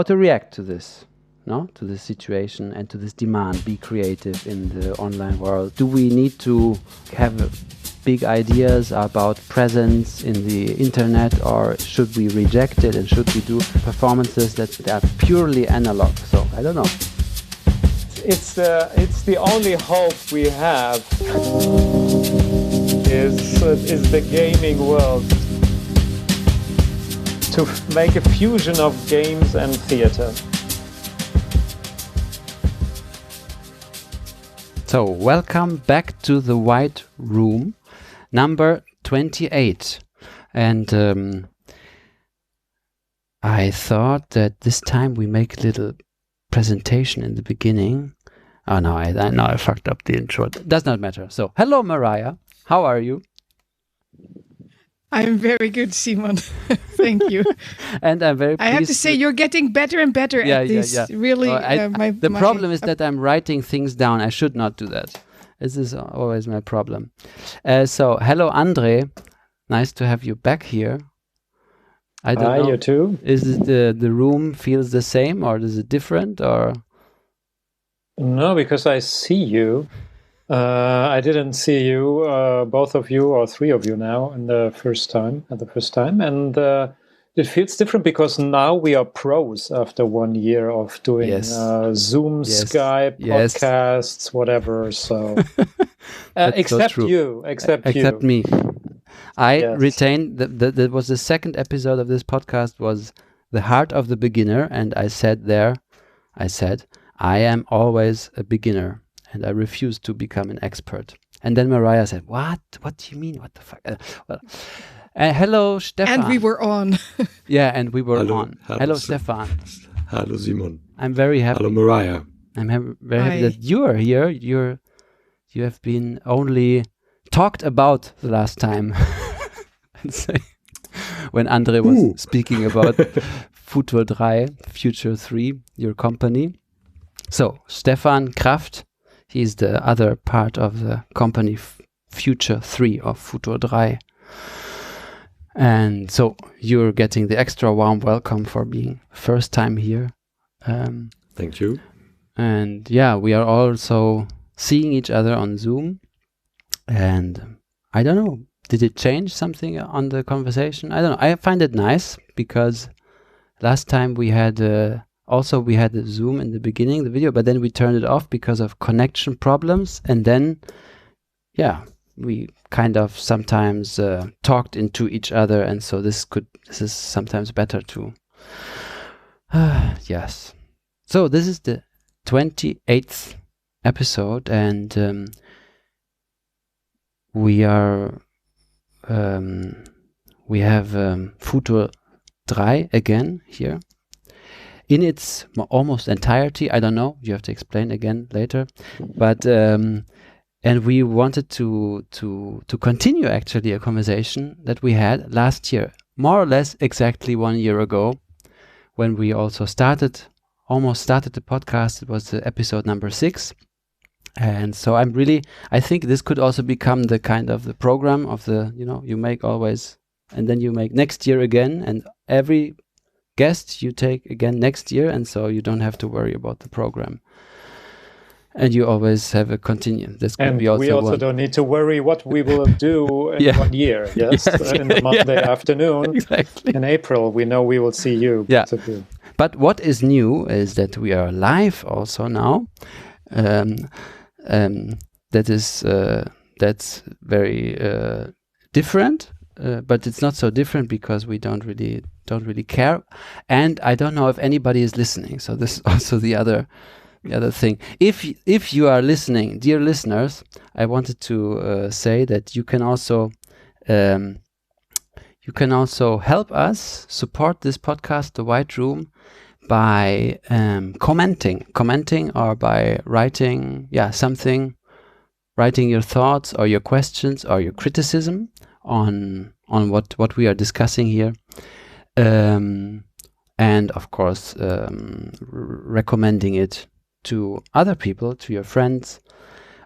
to react to this, no, to this situation and to this demand. Be creative in the online world. Do we need to have big ideas about presence in the internet, or should we reject it and should we do performances that are purely analog? So I don't know. It's the only hope we have is the gaming world, to make a fusion of games and theater. So welcome back to the White Room, number 28. And I thought that this time we make a little presentation in the beginning. Oh no, I fucked up the intro. Does not matter. So, hello Mariah, how are you? I'm very good, Simon. Thank you. And I'm very pleased. I have to say, you're getting better and better at this. Yeah. Really, the problem is that I'm writing things down. I should not do that. This is always my problem. So, hello André. Nice to have you back here. I don't know. Hi, you too. Is it the room feels the same, or is it different, or? No, because I see you. I didn't see you, both of you or three of you now at the first time, and it feels different because now we are pros after 1 year of doing Zoom, Skype, podcasts, whatever. So, except you, except me. I retained that was the second episode of this podcast, was the heart of the beginner, and I said I am always a beginner and I refuse to become an expert. And then Mariah said, what do you mean, what the fuck? Hello Stefan. And we were on. Yeah, and we were on. Hello Stefan. Hello Simon. I'm very happy. Hello Mariah. I'm very happy that you are here. You have been only talked about the last time. When André was speaking about Futur3, Futur3, your company. So, Stefan Kraft, he's the other part of the company Futur3 of Futur3. And so, you're getting the extra warm welcome for being first time here. Thank you. And yeah, we are also seeing each other on Zoom. And I don't know, did it change something on the conversation? I don't know. I find it nice because last time we had we had the Zoom in the beginning, the video, but then we turned it off because of connection problems. And then, we kind of sometimes talked into each other. And so this is sometimes better too. Yes. So this is the 28th episode, and we have Futur3 again here in its almost entirety. I don't know, you have to explain again later, but and we wanted to continue actually a conversation that we had last year, more or less exactly 1 year ago, when we also almost started the podcast. It was the episode number 6. And so I think this could also become the kind of the program of the, you make always, and then you make next year again, and every guest you take again next year, and so you don't have to worry about the program. And you always have a continue. This could be also we also don't need to worry what we will do in 1 year. Yes, in the Monday afternoon. Exactly. In April, we know we will see you. Yeah. But what is new is that we are live also now. That's very different, but it's not so different because we don't really care, and I don't know if anybody is listening. So this is also the other thing. If you are listening, dear listeners, I wanted to say that you can also help us support this podcast, The White Room, by commenting or by writing something, writing your thoughts or your questions or your criticism on what we are discussing here, and of course recommending it to other people, to your friends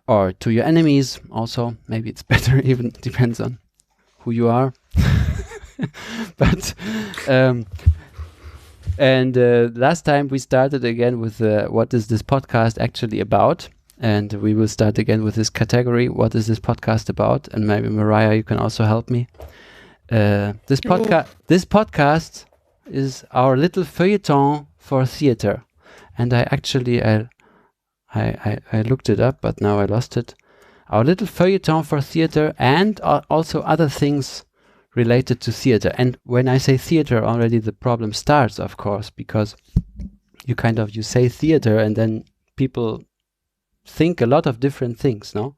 or to your enemies also. Maybe it's better, even depends on who you are. But And last time we started again with what is this podcast actually about? And we will start again with this category. What is this podcast about? And maybe Mariah, you can also help me. This podcast is our little feuilleton for theater. And I actually I looked it up, but now I lost it. Our little feuilleton for theater and also other things related to theater. And when I say theater, already the problem starts, of course, because you say theater and then people think a lot of different things, no?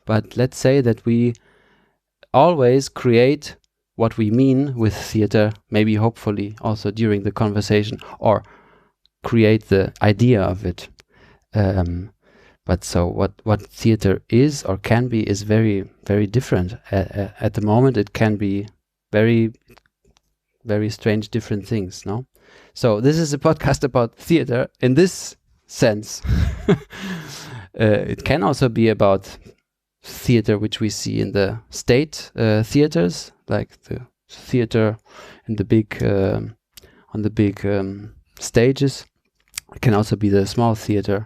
But let's say that we always create what we mean with theater, maybe hopefully also during the conversation, or create the idea of it. But so what theater is or can be is very, very different. At the moment, it can be very, very strange, different things, no? So this is a podcast about theater in this sense. It can also be about theater which we see in the state theaters, like the theater in the big on the big stages. It can also be the small theater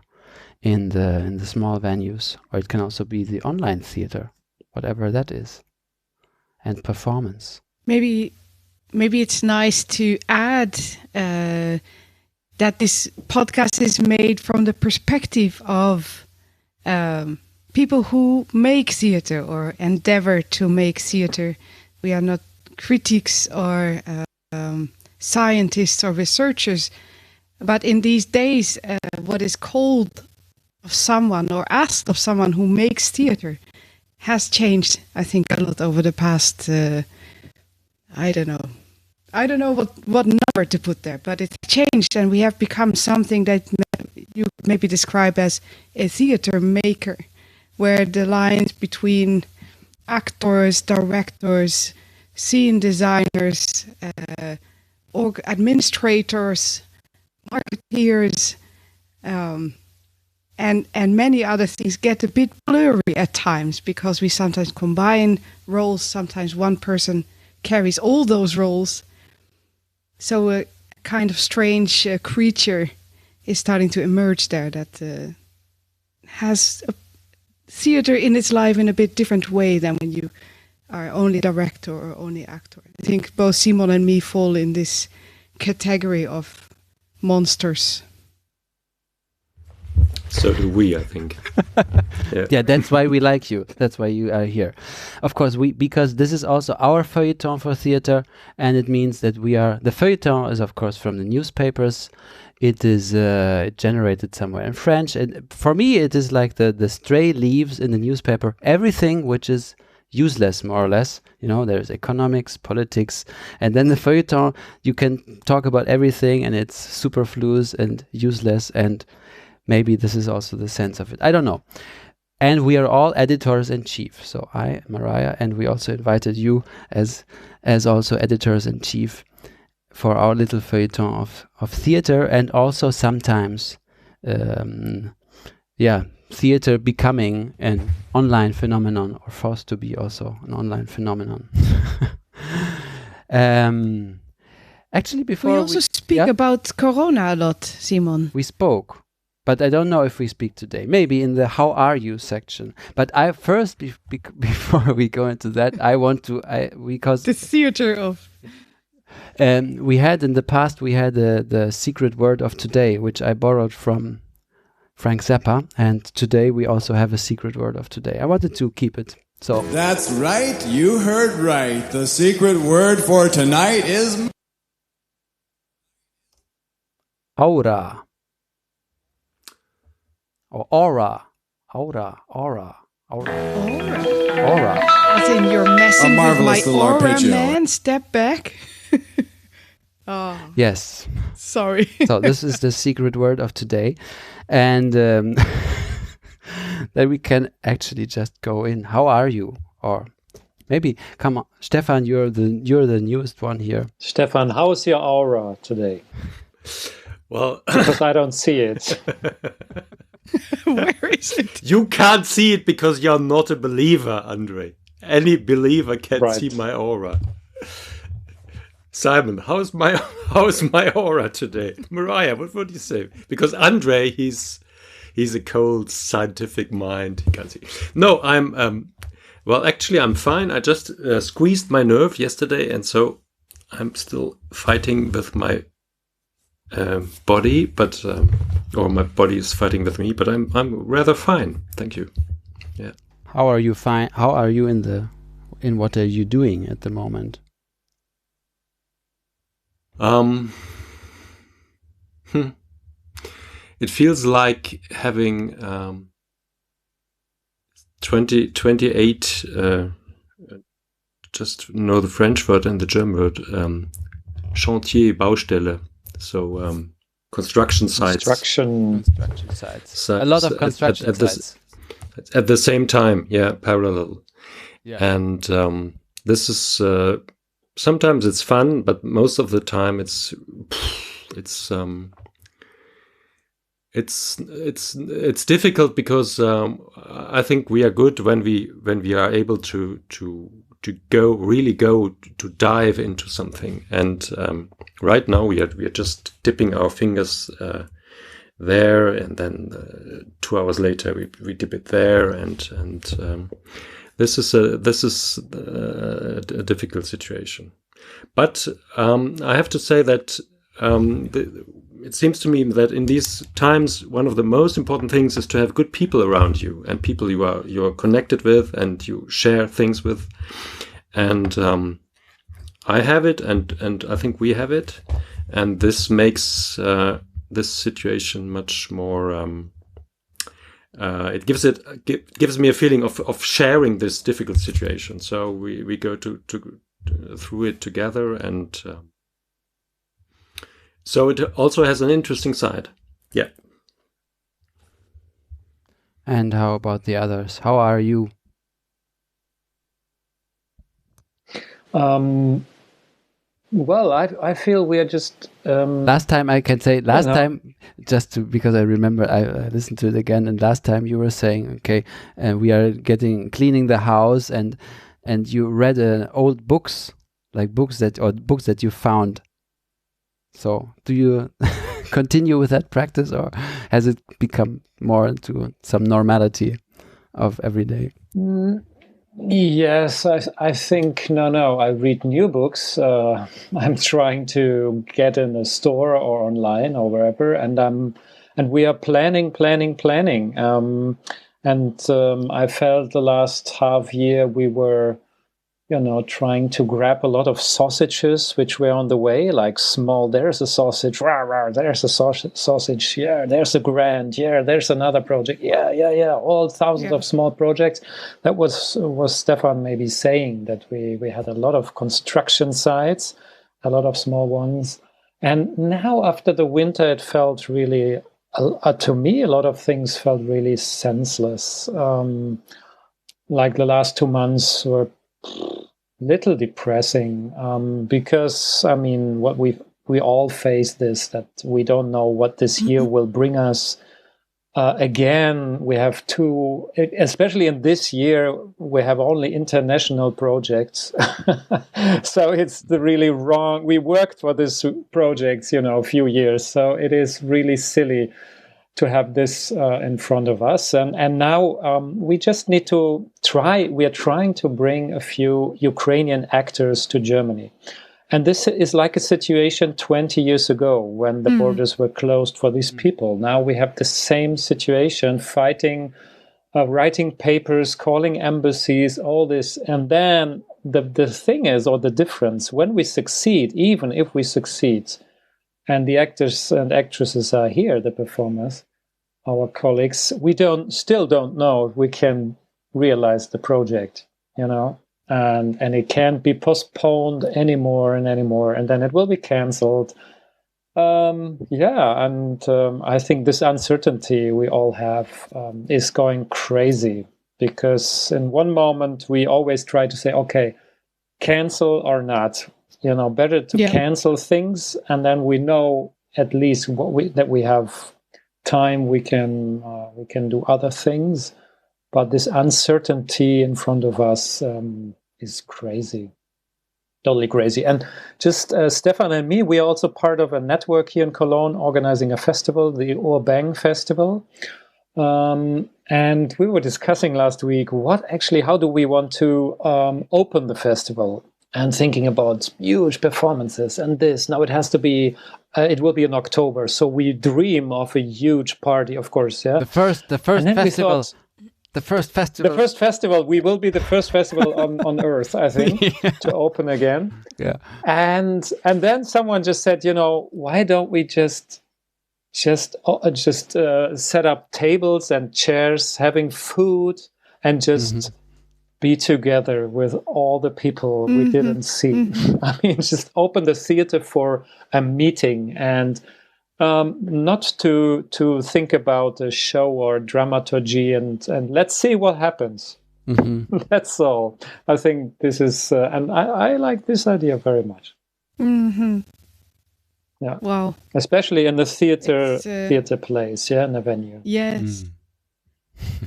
in the small venues, or it can also be the online theater, whatever that is, and performance. Maybe it's nice to add that this podcast is made from the perspective of people who make theater or endeavor to make theater. We are not critics or scientists or researchers, but in these days, what is called of someone or asked of someone who makes theater has changed, I think, a lot over the past, I don't know what number to put there, but it's changed and we have become something that you maybe describe as a theater maker, where the lines between actors, directors, scene designers, administrators, marketeers, and many other things get a bit blurry at times, because we sometimes combine roles, sometimes one person carries all those roles. So a kind of strange creature is starting to emerge there that has a theater in its life in a bit different way than when you are only director or only actor. I think both Simon and me fall in this category of monsters. So do we, I think. Yeah, that's why we like you. That's why you are here. Of course, because this is also our feuilleton for theater, and it means that we are... The feuilleton is, of course, from the newspapers. It is generated somewhere in French. And for me, it is like the stray leaves in the newspaper. Everything which is useless, more or less. You know, there's economics, politics, and then the feuilleton, you can talk about everything, and it's superfluous and useless, and maybe this is also the sense of it. I don't know. And we are all editors-in-chief. So I, Mariah, and we also invited you as also editors-in-chief for our little feuilleton of theater, and also sometimes, theater becoming an online phenomenon, or forced to be also an online phenomenon. Actually, before we also speak about Corona a lot, Simon. We spoke. But I don't know if we speak today. Maybe in the "How are you" section. But I first, before we go into that, I want to because the theater of. We had in the past the secret word of today, which I borrowed from Frank Zappa, and today we also have a secret word of today. I wanted to keep it. So that's right. You heard right. The secret word for tonight is aura. Or aura. As in, you're messing with my aura, man. Step back. Oh. Yes. Sorry. So this is the secret word of today. And then we can actually just go in. How are you? Or maybe, come on, Stefan, you're the newest one here. Stefan, how's your aura today? Well, because I don't see it. Where is it? You can't see it because you're not a believer, André. Any believer can see my aura. Simon, how's my aura today? Mariah, what would you say? Because André, he's a cold scientific mind. He can't see. No, well, actually, I'm fine. I just squeezed my nerve yesterday, and so I'm still fighting with my body, but or my body is fighting with me. But I'm rather fine. Thank you. Yeah. How are you fine? How are you in what are you doing at the moment? It feels like having 28, just know the French word and the German word, chantier, Baustelle. So construction sites. Construction sites. A lot of construction sites. At the same time, yeah, parallel. Yeah. And this is sometimes it's fun, but most of the time it's difficult because I think we are good when we are able to go to dive into something. And right now we are just dipping our fingers there, and then 2 hours later we dip it there, and this is a difficult situation. But I have to say that it seems to me that in these times, one of the most important things is to have good people around you, and people you are connected with and you share things with. And I have it, and I think we have it, and this makes this situation much more. It gives me a feeling of sharing this difficult situation. So we go through it together, and so it also has an interesting side. Yeah. And how about the others? How are you? Well, I feel we are just. Last time I can say time, because I remember I listened to it again, and last time you were saying, okay, we are cleaning the house, and you read old books, like books that you found. So do you continue with that practice, or has it become more into some normality of every day? Yes, I think no. I read new books. I'm trying to get in a store or online or wherever, and we are planning. I felt the last half year we were, trying to grab a lot of sausages which were on the way, like small. There's a sausage, there's a sausage. Yeah, there's a grant. Yeah, there's another project. Yeah. All thousands of small projects. That was Stefan maybe saying that we had a lot of construction sites, a lot of small ones. And now after the winter, it felt really, to me, a lot of things felt really senseless. Like the last 2 months were little depressing, because what we all face this, that we don't know what this year will bring us. Again, we have especially in this year, we have only international projects. So it's really wrong. We worked for this projects, a few years. So it is really silly to have this in front of us. And now we just need to try. We are trying to bring a few Ukrainian actors to Germany. And this is like a situation 20 years ago when the borders were closed for these people. Now we have the same situation, fighting, writing papers, calling embassies, all this. And then the thing is, or the difference, when we succeed, even if we succeed, and the actors and actresses are here, the performers, our colleagues, we still don't know if we can realize the project, and it can't be postponed anymore, and then it will be cancelled. I think this uncertainty we all have is going crazy, because in one moment we always try to say, okay, cancel or not. Better to cancel things, and then we know at least that we have time. We can do other things, but this uncertainty in front of us is crazy. totally crazy. And just Stefan and me, we are also part of a network here in Cologne organizing a festival, the Urbang Festival. And we were discussing last week how do we want to open the festival, and thinking about huge performances and this. Now it has to be, it will be in October. So we dream of a huge party, of course. Yeah. The first festival. The first festival. We will be the first festival on Earth, I think, to open again. Yeah. And then someone just said, why don't we just set up tables and chairs, having food, and just be together with all the people we didn't see. I mean, just open the theater for a meeting, and not to think about a show or dramaturgy, and let's see what happens. That's all. I think this is, and I like this idea very much. Yeah. Wow. Especially in the theater place, in the venue. Yes.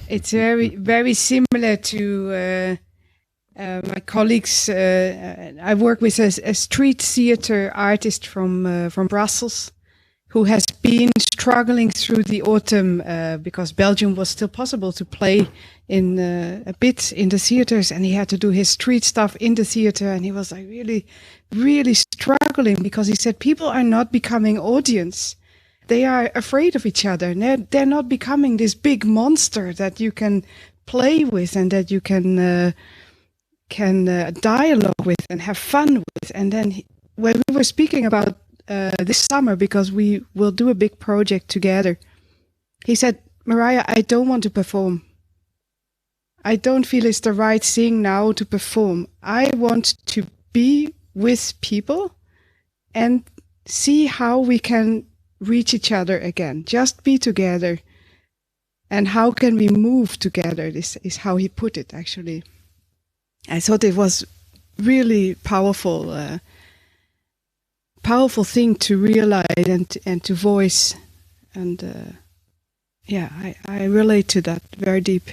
It's very, very similar to my colleagues. I work with a street theater artist from Brussels, who has been struggling through the autumn because Belgium was still possible to play in a bit in the theaters, and he had to do his street stuff in the theater, and he was like really, really struggling because he said people are not becoming audience. They are afraid of each other. They're not becoming this big monster that you can play with and that you can dialogue with and have fun with. And then when we were speaking about this summer, because we will do a big project together, he said, Mariah, I don't want to perform. I don't feel it's the right thing now to perform. I want to be with people and see how we can reach each other again. Just be together. And how can we move together? This is how he put it, actually. I thought it was really powerful thing to realize and to voice. And I relate to that very deep.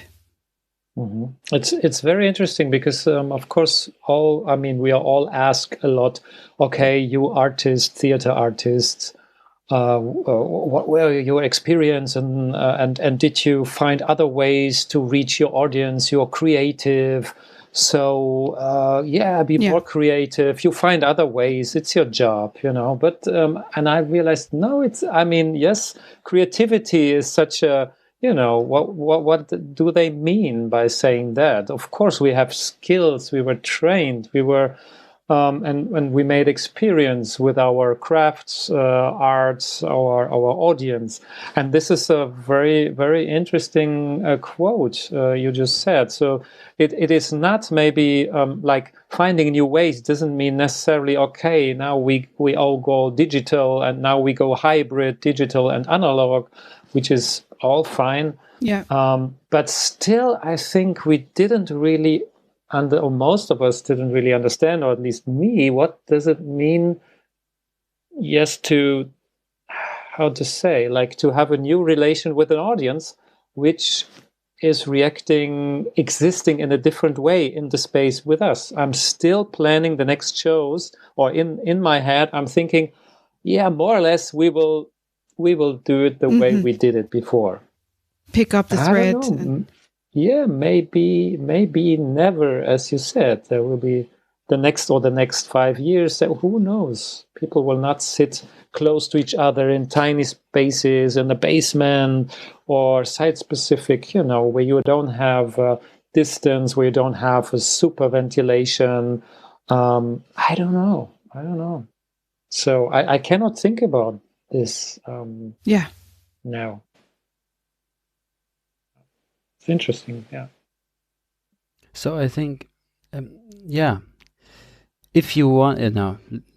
It's very interesting because, of course, we are all asked a lot, okay, you artists, theater artists, what were your experience and did you find other ways to reach your audience? You're creative, so be more creative. You find other ways. It's your job, But and I realized yes, creativity is such a what do they mean by saying that? Of course, we have skills. We were trained. We were. And we made experience with our crafts, arts, our audience. And this is a very, very interesting quote you just said. So it is not maybe like finding new ways doesn't mean necessarily, okay, now we all go digital and now we go hybrid, digital and analog, which is all fine. Yeah. But still, I think we didn't really or most of us didn't really understand, or at least me, what does it mean, to have a new relation with an audience, which is existing in a different way in the space with us. I'm still planning the next shows, or in my head, I'm thinking, more or less, we will do it the way we did it before. Pick up the thread. Maybe never, as you said. There will be the next 5 years. Who knows? People will not sit close to each other in tiny spaces in the basement or site-specific, where you don't have distance, where you don't have a super ventilation. I don't know. So I cannot think about this now. It's interesting, So I think, if you want,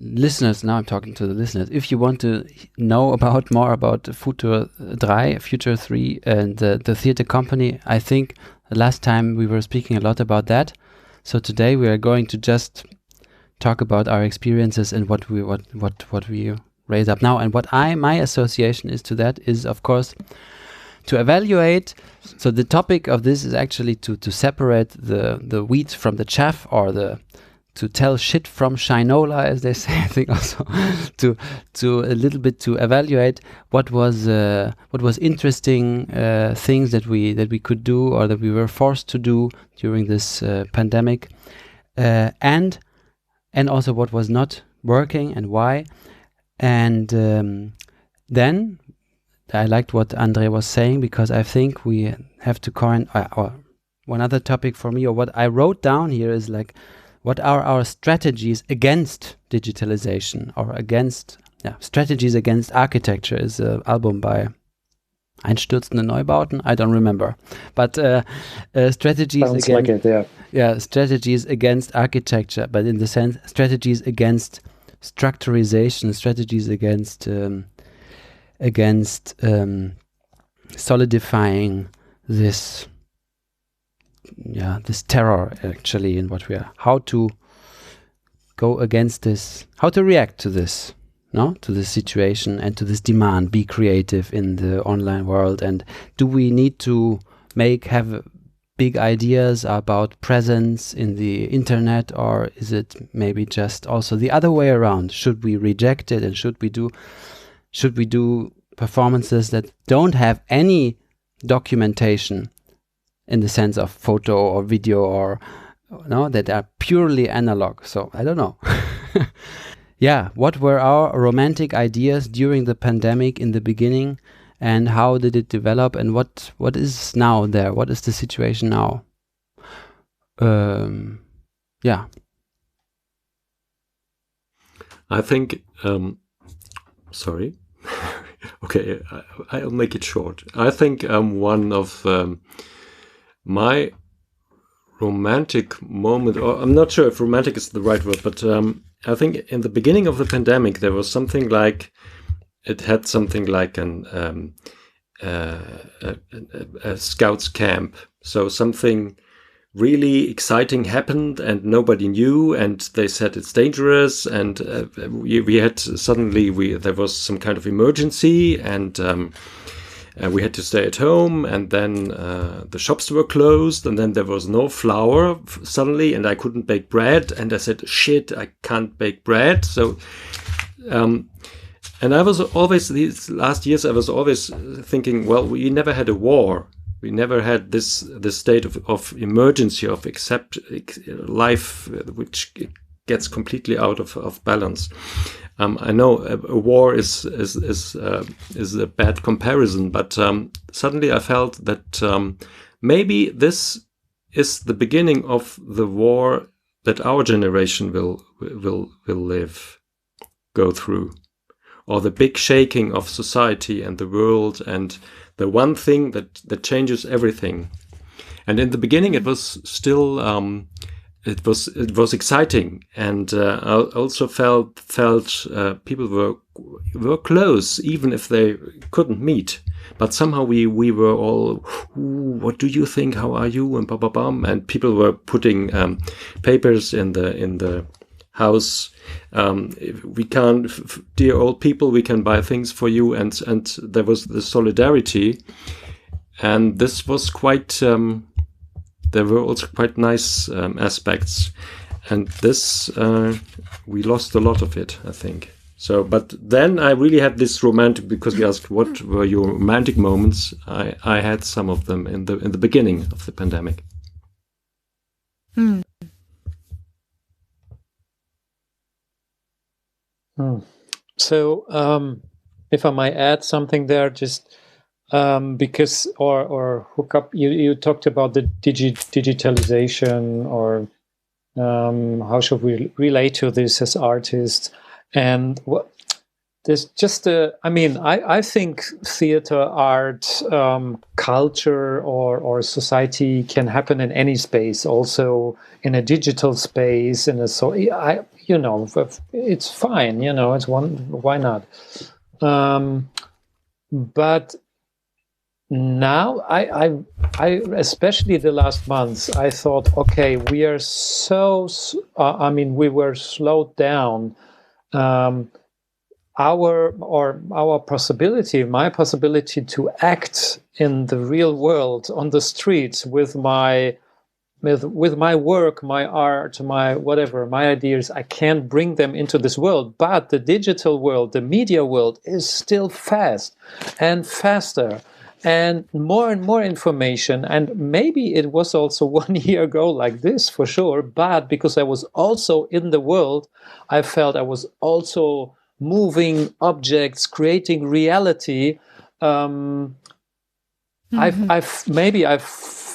listeners, now I'm talking to the listeners, if you want to know more about Futur3, and the theater company, I think last time we were speaking a lot about that. So today we are going to just talk about our experiences and what we raise up now. And my association is to that is, of course, to evaluate. So the topic of this is actually to separate the wheat from the chaff, or the tell shit from Shinola, as they say. I think also to a little bit to evaluate what was interesting things that we could do or that we were forced to do during this pandemic, and also what was not working and why. And then I liked what André was saying, because I think we have to coin or one other topic for me, or what I wrote down here is like, what are our strategies against digitalization, or against strategies against architecture is an album by Einstürzende Neubauten. I don't remember, but strategies Sounds against, like it, yeah. Strategies against architecture, but in the sense strategies against structurization, strategies against solidifying this terror, actually, in what we are, how to go against this, how to react to this, to this situation and to this demand, be creative in the online world. And do we need to have big ideas about presence in the internet, or is it maybe just also the other way around? Should we reject it, and should we do performances that don't have any documentation in the sense of photo or video, or that are purely analog? So I don't know. What were our romantic ideas during the pandemic in the beginning, and how did it develop, and what is now there? What is the situation now? I think, sorry. Okay, I'll make it short. I think one of my romantic moment, or I'm not sure if romantic is the right word, but I think in the beginning of the pandemic, there was something like, it had something like a scouts camp. So something really exciting happened and nobody knew, and they said it's dangerous, and we had suddenly there was some kind of emergency, and we had to stay at home, and then the shops were closed, and then there was no flour suddenly, and I couldn't bake bread, and I said, shit, I can't bake bread. So and I was always, these last years, I was always thinking, well, we never had a war. We never had this state of emergency, of life, which gets completely out of balance. I know a war is a bad comparison, but suddenly I felt that maybe this is the beginning of the war that our generation will go through, or the big shaking of society and the world, and the one thing that changes everything. And in the beginning, it was still it was exciting, and I also felt people were close, even if they couldn't meet. But somehow we were all, what do you think? How are you? And blah blah blah. And people were putting papers in the house. If we can't, dear old people, we can buy things for you, and there was the solidarity, and this was quite. There were also quite nice aspects, and this we lost a lot of it, I think. So, but then I really had this romantic, because you asked what were your romantic moments. I had some of them in the beginning of the pandemic. So, if I might add something there, just because or hook up, you talked about the digitalization, or how should we relate to this as artists, and what there's just I think theater, art, culture, or society can happen in any space, also in a digital space, it's fine, it's why not? But now I especially the last months, I thought, okay, we are we were slowed down. My possibility to act in the real world on the streets with my with my work, my art, my whatever, my ideas, I can't bring them into this world. But the digital world, the media world, is still fast and faster, and more information. And maybe it was also 1 year ago like this, for sure. But because I was also in the world, I felt I was also moving objects, creating reality. I've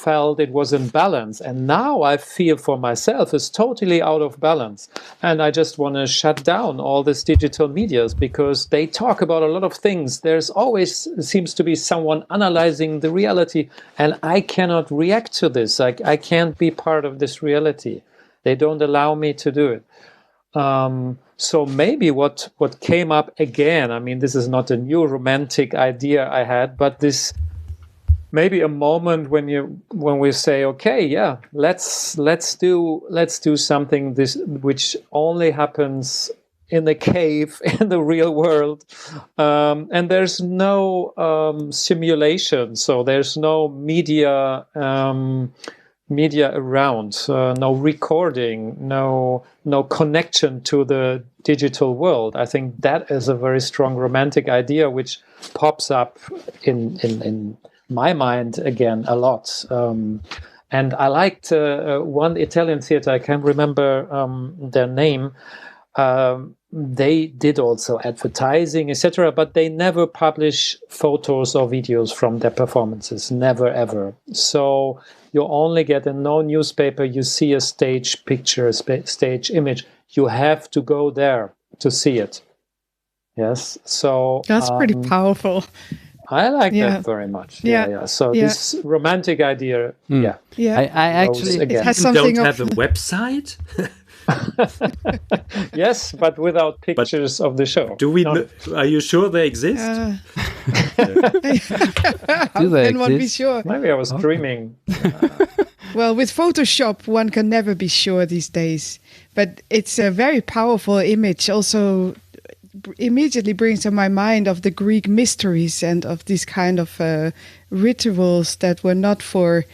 felt it was in balance, and now I feel for myself it's totally out of balance, and I just want to shut down all these digital medias because they talk about a lot of things. There's always seems to be someone analyzing the reality, and I cannot react to this. I can't be part of this reality. They don't allow me to do it. So maybe what came up again, I mean, this is not a new romantic idea I had, but this maybe a moment when we say, okay, yeah, let's do something which only happens in the cave in the real world, and there's no simulation, so there's no media around, no recording, no connection to the digital world. I think that is a very strong romantic idea which pops up in my mind again a lot. And I liked one Italian theater, I can't remember their name. They did also advertising, etc., but they never publish photos or videos from their performances, never ever. So you only get in no newspaper, you see a stage picture, a stage image. You have to go there to see it. Yes, so that's pretty powerful. I like that very much. Yeah. So this romantic idea, I actually it has something. Don't have a website. Yes, but without pictures of the show. Do we? No. Are you sure they exist? Do they exist? One be sure. Maybe I was dreaming. Well, with Photoshop, one can never be sure these days. But it's a very powerful image. Also, immediately brings to my mind of the Greek mysteries and of these kind of rituals that were not for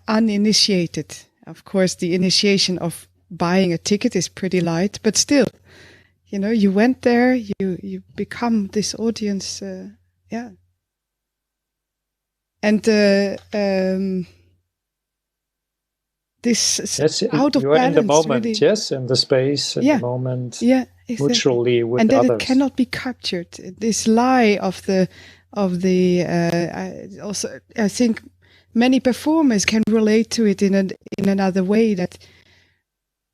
uninitiated. Of course, the initiation of buying a ticket is pretty light, but still, you went there, you become this audience, and this out of you are balance, in the moment, really. Yes, in the space, in the moment, exactly. Mutually with and then others. It cannot be captured. This lie of the I think many performers can relate to it in another way, that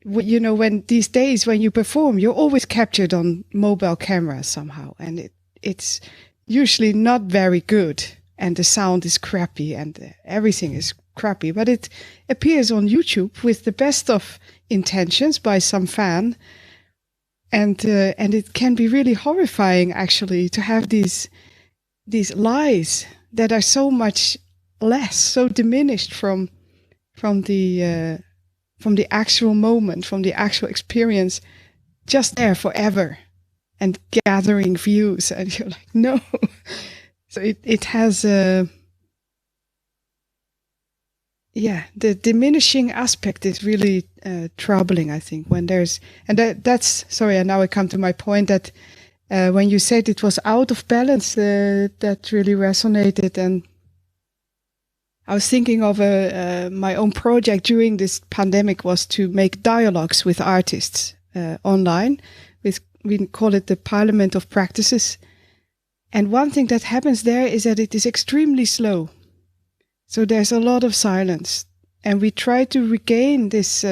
when these days when you perform, you're always captured on mobile camera somehow, and it's usually not very good, and the sound is crappy and everything is crappy, but it appears on YouTube with the best of intentions by some fan, and it can be really horrifying actually to have these lies that are so much less, so diminished from the actual moment, from the actual experience, just there forever and gathering views, and you're like, no. So it has the diminishing aspect is really troubling, I think, when there's, and that's sorry, and now I come to my point that when you said it was out of balance, that really resonated. And I was thinking of my own project during this pandemic was to make dialogues with artists online. We call it the Parliament of Practices. And one thing that happens there is that it is extremely slow. So there's a lot of silence. And we try to regain this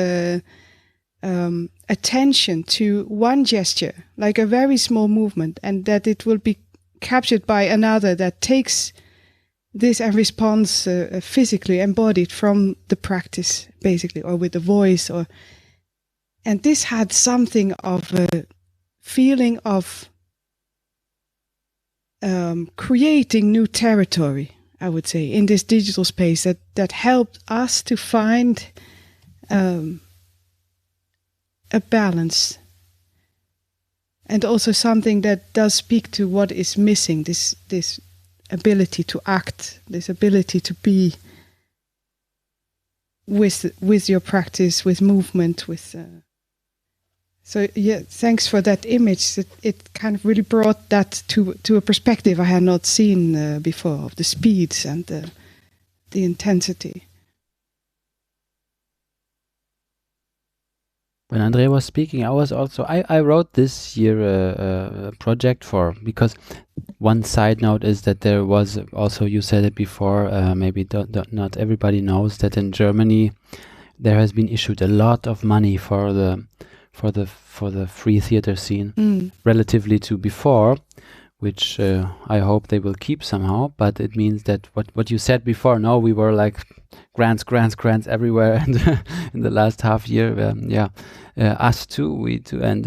attention to one gesture, like a very small movement, and that it will be captured by another that takes this and responds physically embodied from the practice, basically, or with the voice. And this had something of a feeling of creating new territory, I would say, in this digital space that helped us to find a balance, and also something that does speak to what is missing, this ability to act, this ability to be with your practice, with movement, with. So yeah, thanks for that image. It kind of really brought that to a perspective I had not seen before, of the speeds and the intensity. When André was speaking, I wrote this year a project because one side note is that there was also, you said it before, maybe not everybody knows that in Germany there has been issued a lot of money for the free theater scene relatively to before, which I hope they will keep somehow. But it means that what you said before, no, we were like grants everywhere, and in the last half year, us too, we too, and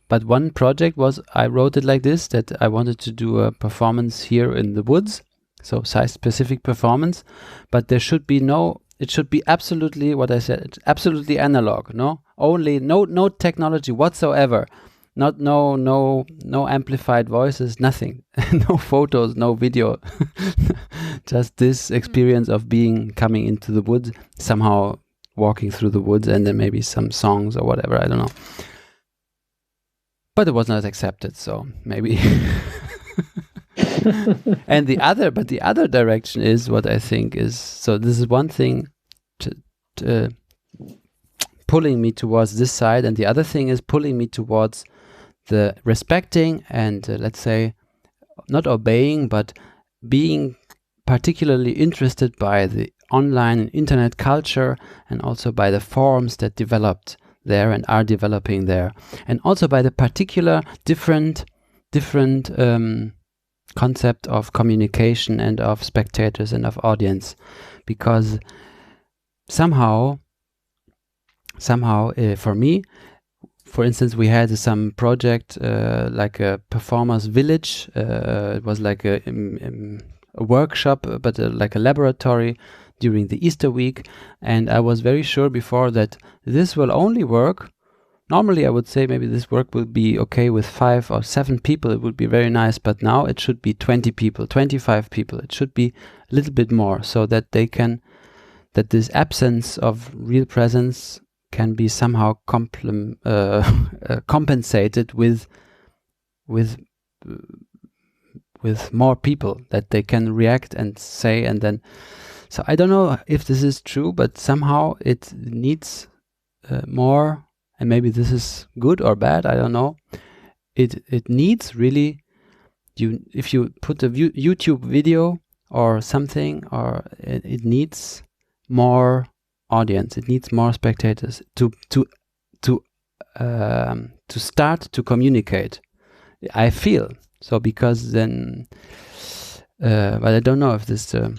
but one project was, I wrote it like this, that I wanted to do a performance here in the woods, so size-specific performance, but there should be it should be absolutely what I said, it's absolutely analog, no technology whatsoever, no amplified voices, nothing, no photos, no video, just this experience of coming into the woods, somehow walking through the woods, and then maybe some songs or whatever, I don't know. But it was not accepted, so maybe. And the other direction is what I think is, so this is one thing pulling me towards this side, and the other thing is pulling me towards the respecting and let's say not obeying, but being particularly interested by the online and internet culture, and also by the forums that developed there and are developing there, and also by the particular different concept of communication and of spectators and of audience, because somehow for me, for instance, we had some project like a performers village. It was like a workshop, but like a laboratory during the Easter week, and I was very sure before that this will only work. Normally I would say maybe this work will be okay with 5 or 7 people, it would be very nice, but now it should be 20 people, 25 people, it should be a little bit more, so that that this absence of real presence can be somehow compensated with more people, that they can react and say, and then, so I don't know if this is true, but somehow it needs more, and maybe this is good or bad, I don't know. It needs really, if you put a YouTube video or something, or it needs more audience, it needs more spectators to start to communicate, I feel so, because then but I don't know if this right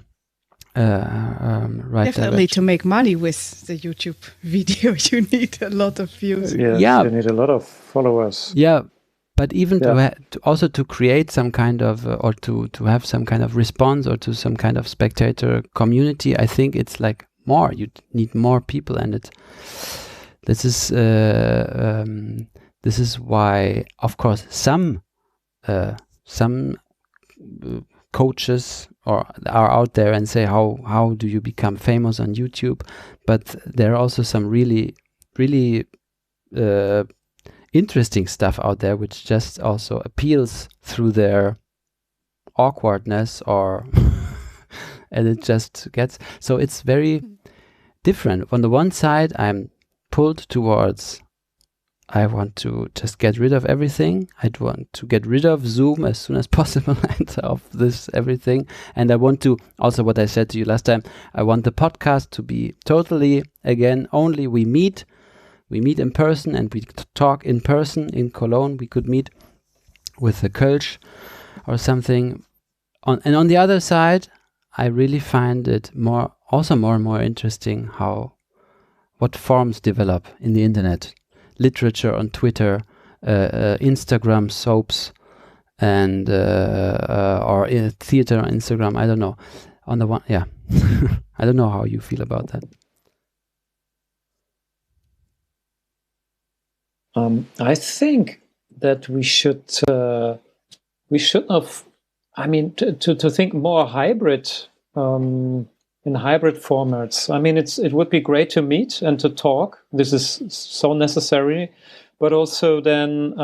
definitely direction. To make money with the YouTube video you need a lot of views. Yes, Yeah. you need a lot of followers. Yeah, but even also to create some kind of or to have some kind of response, or to some kind of spectator community, I think it's like more, you need more people, and this is why, of course, some coaches are out there and say how do you become famous on YouTube, but there are also some really interesting stuff out there which just also appeals through their awkwardness, or and it just gets, so it's very different. On the one side, I'm pulled towards, I want to just get rid of everything. I want to get rid of Zoom as soon as possible and of this everything. And I want to, also what I said to you last time, I want the podcast to be totally, again, only we meet in person, and we talk in person in Cologne. We could meet with the Kölsch or something. And on the other side, I really find it more and more interesting what forms develop in the internet. Literature on Twitter, Instagram soaps, and or theater on Instagram. I don't know. On the one, yeah, I don't know how you feel about that. I think that we should have. I mean, to think more hybrid in hybrid formats. I mean, it would be great to meet and to talk. This is so necessary, but also then,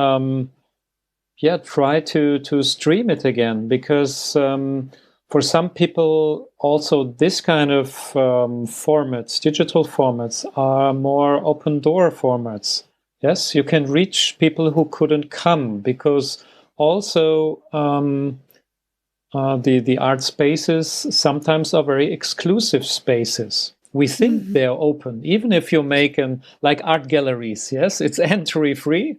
try to stream it again, because for some people, also this kind of formats, digital formats, are more open door formats. Yes, you can reach people who couldn't come, because also the art spaces sometimes are very exclusive spaces. We think they're open, even if you make like art galleries. Yes, it's entry free,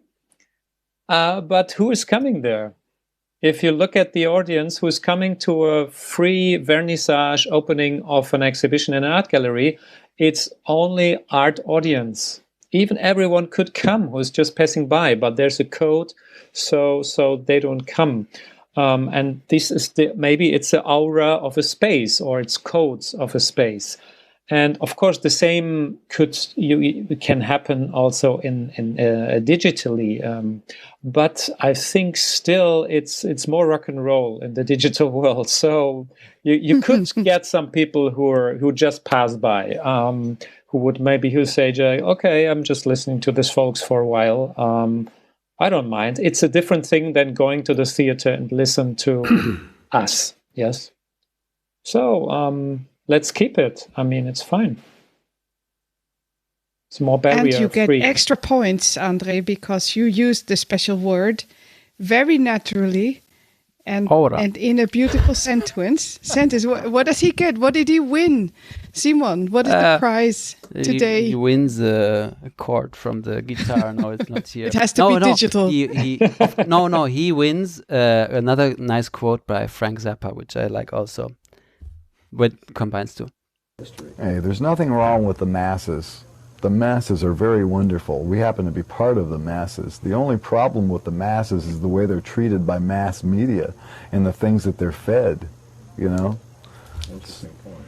but who is coming there? If you look at the audience who's coming to a free vernissage opening of an exhibition in an art gallery, it's only art audience. Even everyone could come who's just passing by, but there's a code, so they don't come. And this is maybe it's the aura of a space, or it's codes of a space. And of course, the same can happen also in digitally. But I think still it's more rock and roll in the digital world. So you could get some people who just pass by, who say, okay, I'm just listening to this folks for a while. I don't mind. It's a different thing than going to the theater and listen to us. Yes. So let's keep it. I mean, it's fine. It's more barrier free. And you get extra points, André, because you used the special word very naturally and in a beautiful sentence. What does he get? What did he win? Simon, what is the prize today? He wins a chord from the guitar. No, it's not here. It has to be digital. He wins another nice quote by Frank Zappa, which I like also. What combines two. Hey, there's nothing wrong with the masses. The masses are very wonderful. We happen to be part of the masses. The only problem with the masses is the way they're treated by mass media and the things that they're fed, you know? Interesting point.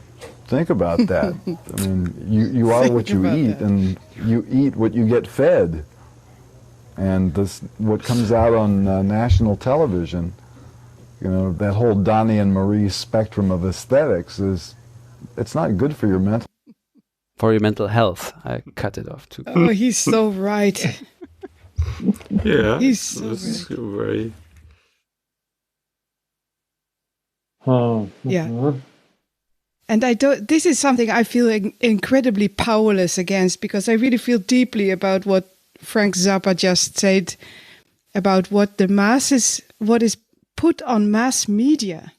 Think about that. I mean, you are what you eat, and you eat what you get fed. And this, what comes out on national television, you know, that whole Donnie and Marie spectrum of aesthetics it's not good for your mental health. I cut it off too. Oh, he's so right. Yeah, he's so very. Oh, yeah. And this is something I feel incredibly powerless against, because I really feel deeply about what Frank Zappa just said about what is put on mass media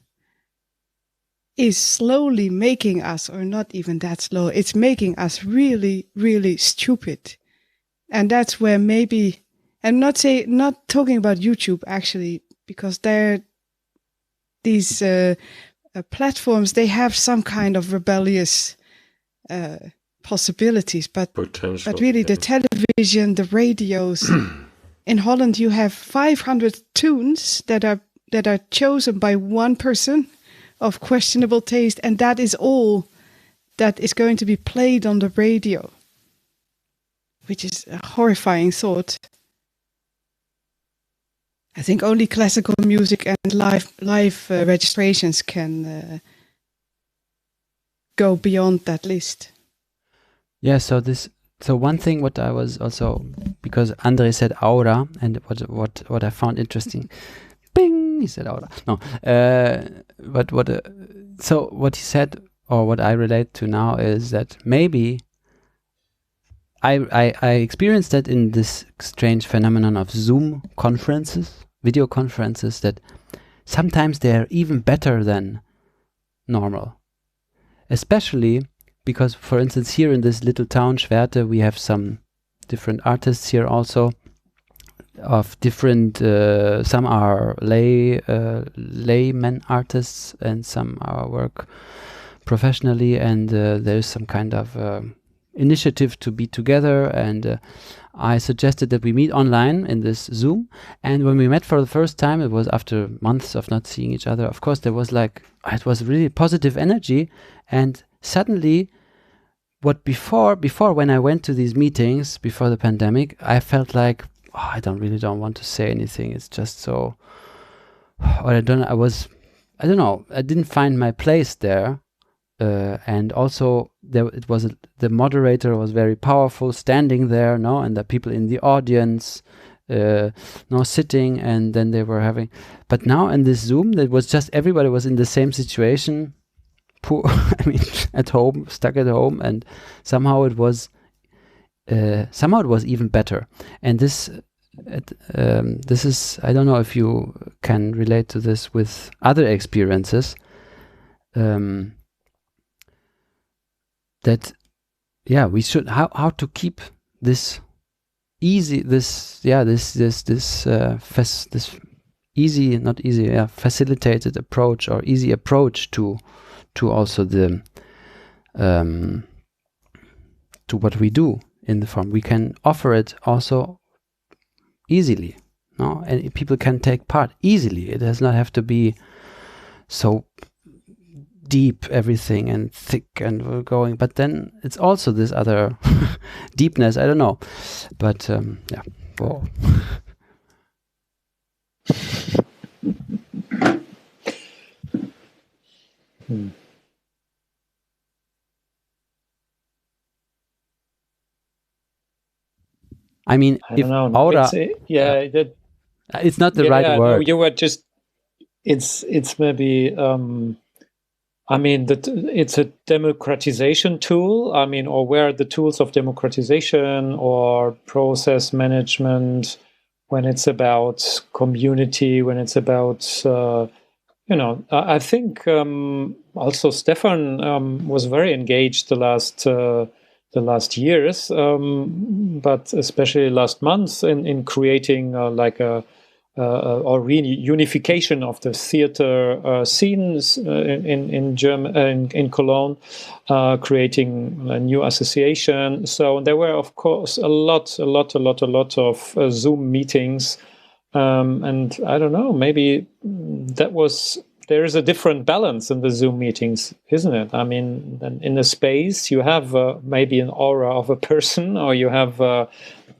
is slowly making us, or not even that slow, it's making us really, really stupid. And that's where maybe, I'm not talking about YouTube actually, because these platforms, they have some kind of rebellious possibilities, but really the television, the radios. In Holland, you have 500 tunes that are chosen by one person of questionable taste, and that is all that is going to be played on the radio, which is a horrifying thought. I think only classical music and live registrations can go beyond that list. Yeah, so one thing what I was also, because André said aura, and what I found interesting, bing, he said aura. No, but what he said, or what I relate to now, is that maybe I experienced that in this strange phenomenon of Zoom conferences, video conferences, that sometimes they're even better than normal. Especially because, for instance, here in this little town, Schwerte, we have some different artists here also, of different, some are laymen artists, and some are work professionally, and there's some kind of initiative to be together, and I suggested that we meet online in this Zoom. And when we met for the first time, it was after months of not seeing each other. Of course, there was it was really positive energy, and suddenly, what before when I went to these meetings before the pandemic, I felt like, I don't want to say anything. It's just so, or I don't know, I didn't find my place there. and also the moderator was very powerful, standing there, no, and the people in the audience, no, sitting, and then they were having. But now in this Zoom, that was just everybody was in the same situation, poor. I mean, at home, stuck at home, and somehow it was even better. And this is, I don't know if you can relate to this with other experiences. That, yeah, we should how to keep this easy, facilitated approach, or easy approach to also the to what we do in the form. We can offer it also easily, no, and people can take part easily. It does not have to be so deep, everything, and thick and going, but then it's also this other deepness, I don't know, but yeah. Whoa. I mean, I don't know. aura, It's not the right word. No, you were just. It's maybe. I mean, it's a democratization tool. I mean, or where the tools of democratization or process management, when it's about community, when it's about, I think also Stefan was very engaged the last years, but especially last month in creating like a or reunification of the theater scenes in Germany, in Cologne, creating a new association. So there were, of course, a lot of Zoom meetings, and I don't know, maybe there is a different balance in the Zoom meetings, isn't it? I mean, in a space you have maybe an aura of a person, or you have.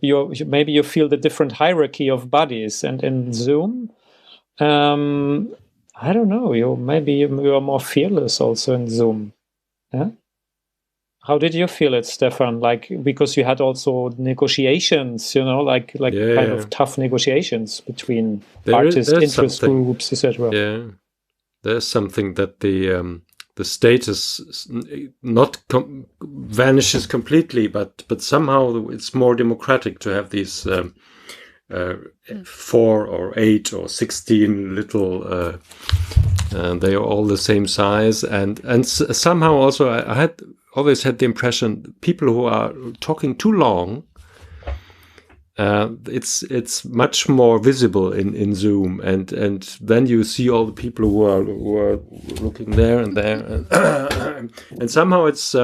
Maybe you feel the different hierarchy of bodies, and in Zoom, I don't know. You are more fearless also in Zoom. Yeah. How did you feel it, Stefan? Like, because you had also negotiations, of tough negotiations between artists, interest groups, etc. Yeah, there's something that the status not vanishes completely, but somehow it's more democratic to have these 4 or 8 or 16 little. They are all the same size, and somehow also I had always had the impression people who are talking too long. It's much more visible in Zoom, and then you see all the people who are looking there and there, and somehow it's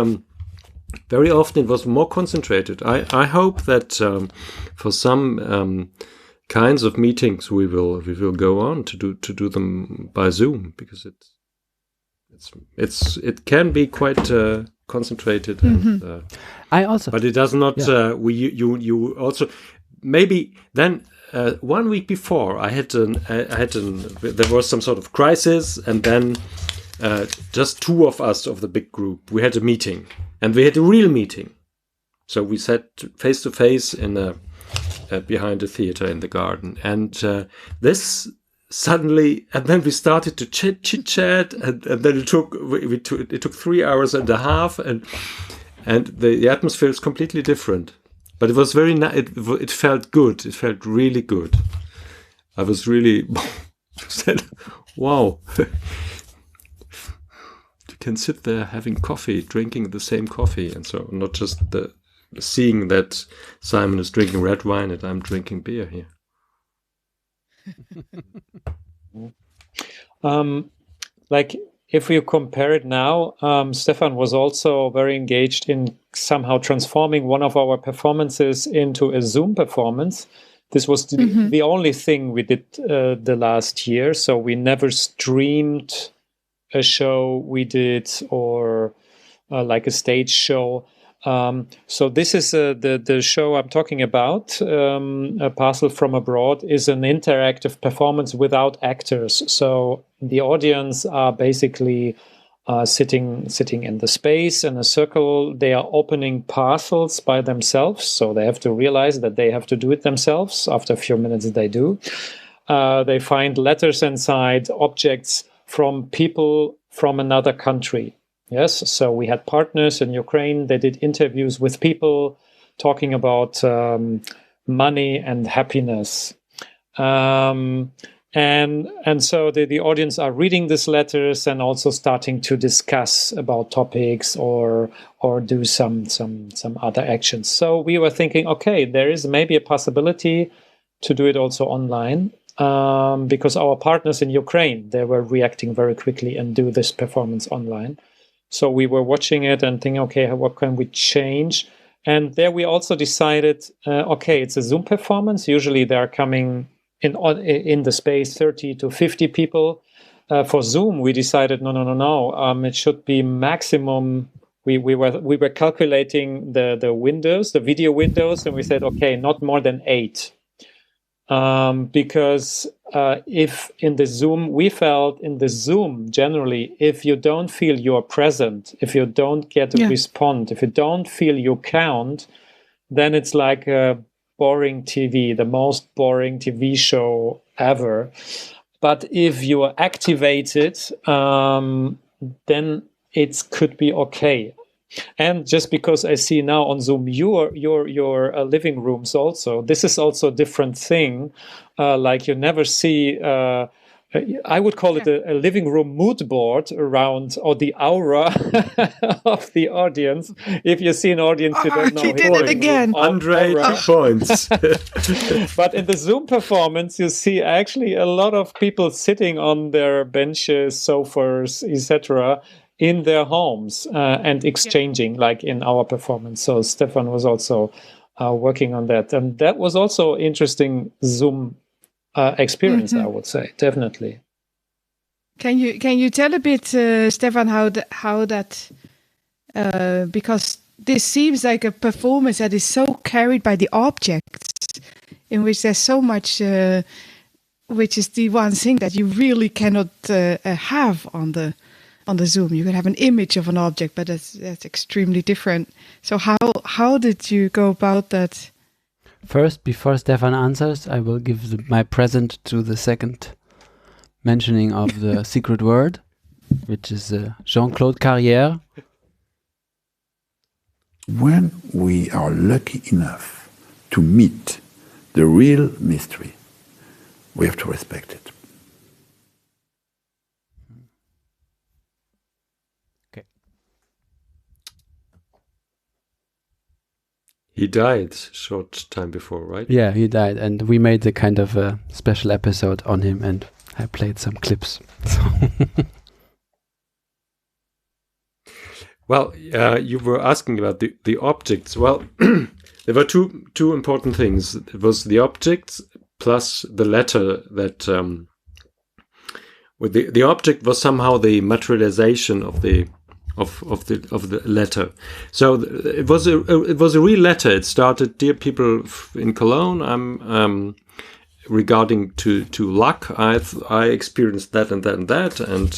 very often it was more concentrated. I hope that for some kinds of meetings we will go on to do them by Zoom, because it can be quite concentrated. Mm-hmm. And, I also, but it does not. Yeah. You also. Maybe then 1 week before there was some sort of crisis, and then just 2 of us of the big group, we had a meeting, and we had a real meeting. So we sat face to face in behind the theater in the garden, and this suddenly, and then we started to chit chat, and then it took 3 hours and a half, and the atmosphere is completely different. But it was very it felt good. It felt really good. I was really said, "Wow, you can sit there having coffee, drinking the same coffee, and so not just seeing that Simon is drinking red wine and I'm drinking beer here." Like, if you compare it now, Stefan was also very engaged in somehow transforming one of our performances into a Zoom performance. This was the only thing we did the last year. So we never streamed a show we did, or like a stage show. So this is the show I'm talking about. A Parcel from Abroad is an interactive performance without actors. So the audience are basically sitting in the space in a circle. They are opening parcels by themselves, so they have to realize that they have to do it themselves. After a few minutes, they do. They find letters inside, objects from people from another country. Yes, so we had partners in Ukraine. They did interviews with people talking about money and happiness. And so the audience are reading these letters and also starting to discuss about topics or do some other actions. So we were thinking, okay, there is maybe a possibility to do it also online, because our partners in Ukraine, they were reacting very quickly and do this performance online. So we were watching it and thinking, okay, what can we change? And there we also decided, okay, it's a Zoom performance. Usually they are coming in the space 30 to 50 people. For Zoom, we decided no. It should be maximum. We were calculating the windows, the video windows, and we said, okay, not more than 8. Because if in the Zoom, we felt in the Zoom generally, if you don't feel you're present, if you don't get a response, if you don't feel you count, then it's like a boring TV, the most boring TV show ever. But if you are activated, then it could be okay. And just because I see now on Zoom your living rooms also, this is also a different thing. Like you never see. I would call it a living room mood board around, or the aura of the audience. If you see an audience, you don't know. He did it again. André, 2 points. But in the Zoom performance, you see actually a lot of people sitting on their benches, sofas, etc., in their homes and exchanging, like in our performance. So Stefan was also working on that, and that was also interesting Zoom experience, I would say, definitely. Can you tell a bit, Stefan, how that because this seems like a performance that is so carried by the objects, in which there's so much, which is the one thing that you really cannot have on the Zoom. You can have an image of an object, but that's extremely different. So how did you go about that? First, before Stefan answers, I will give my present to the second mentioning of the secret word, which is Jean-Claude Carriére. When we are lucky enough to meet the real mystery, we have to respect it. Okay. He died short time before, right? Yeah, he died, and we made a kind of a special episode on him, and I played some clips. So Well, you were asking about the objects. Well, there were two important things. It was the objects plus the letter that with the object was somehow the materialization of the letter. So it was a real letter. It started, "Dear people in Cologne, I'm regarding to luck. I experienced that and that and that, and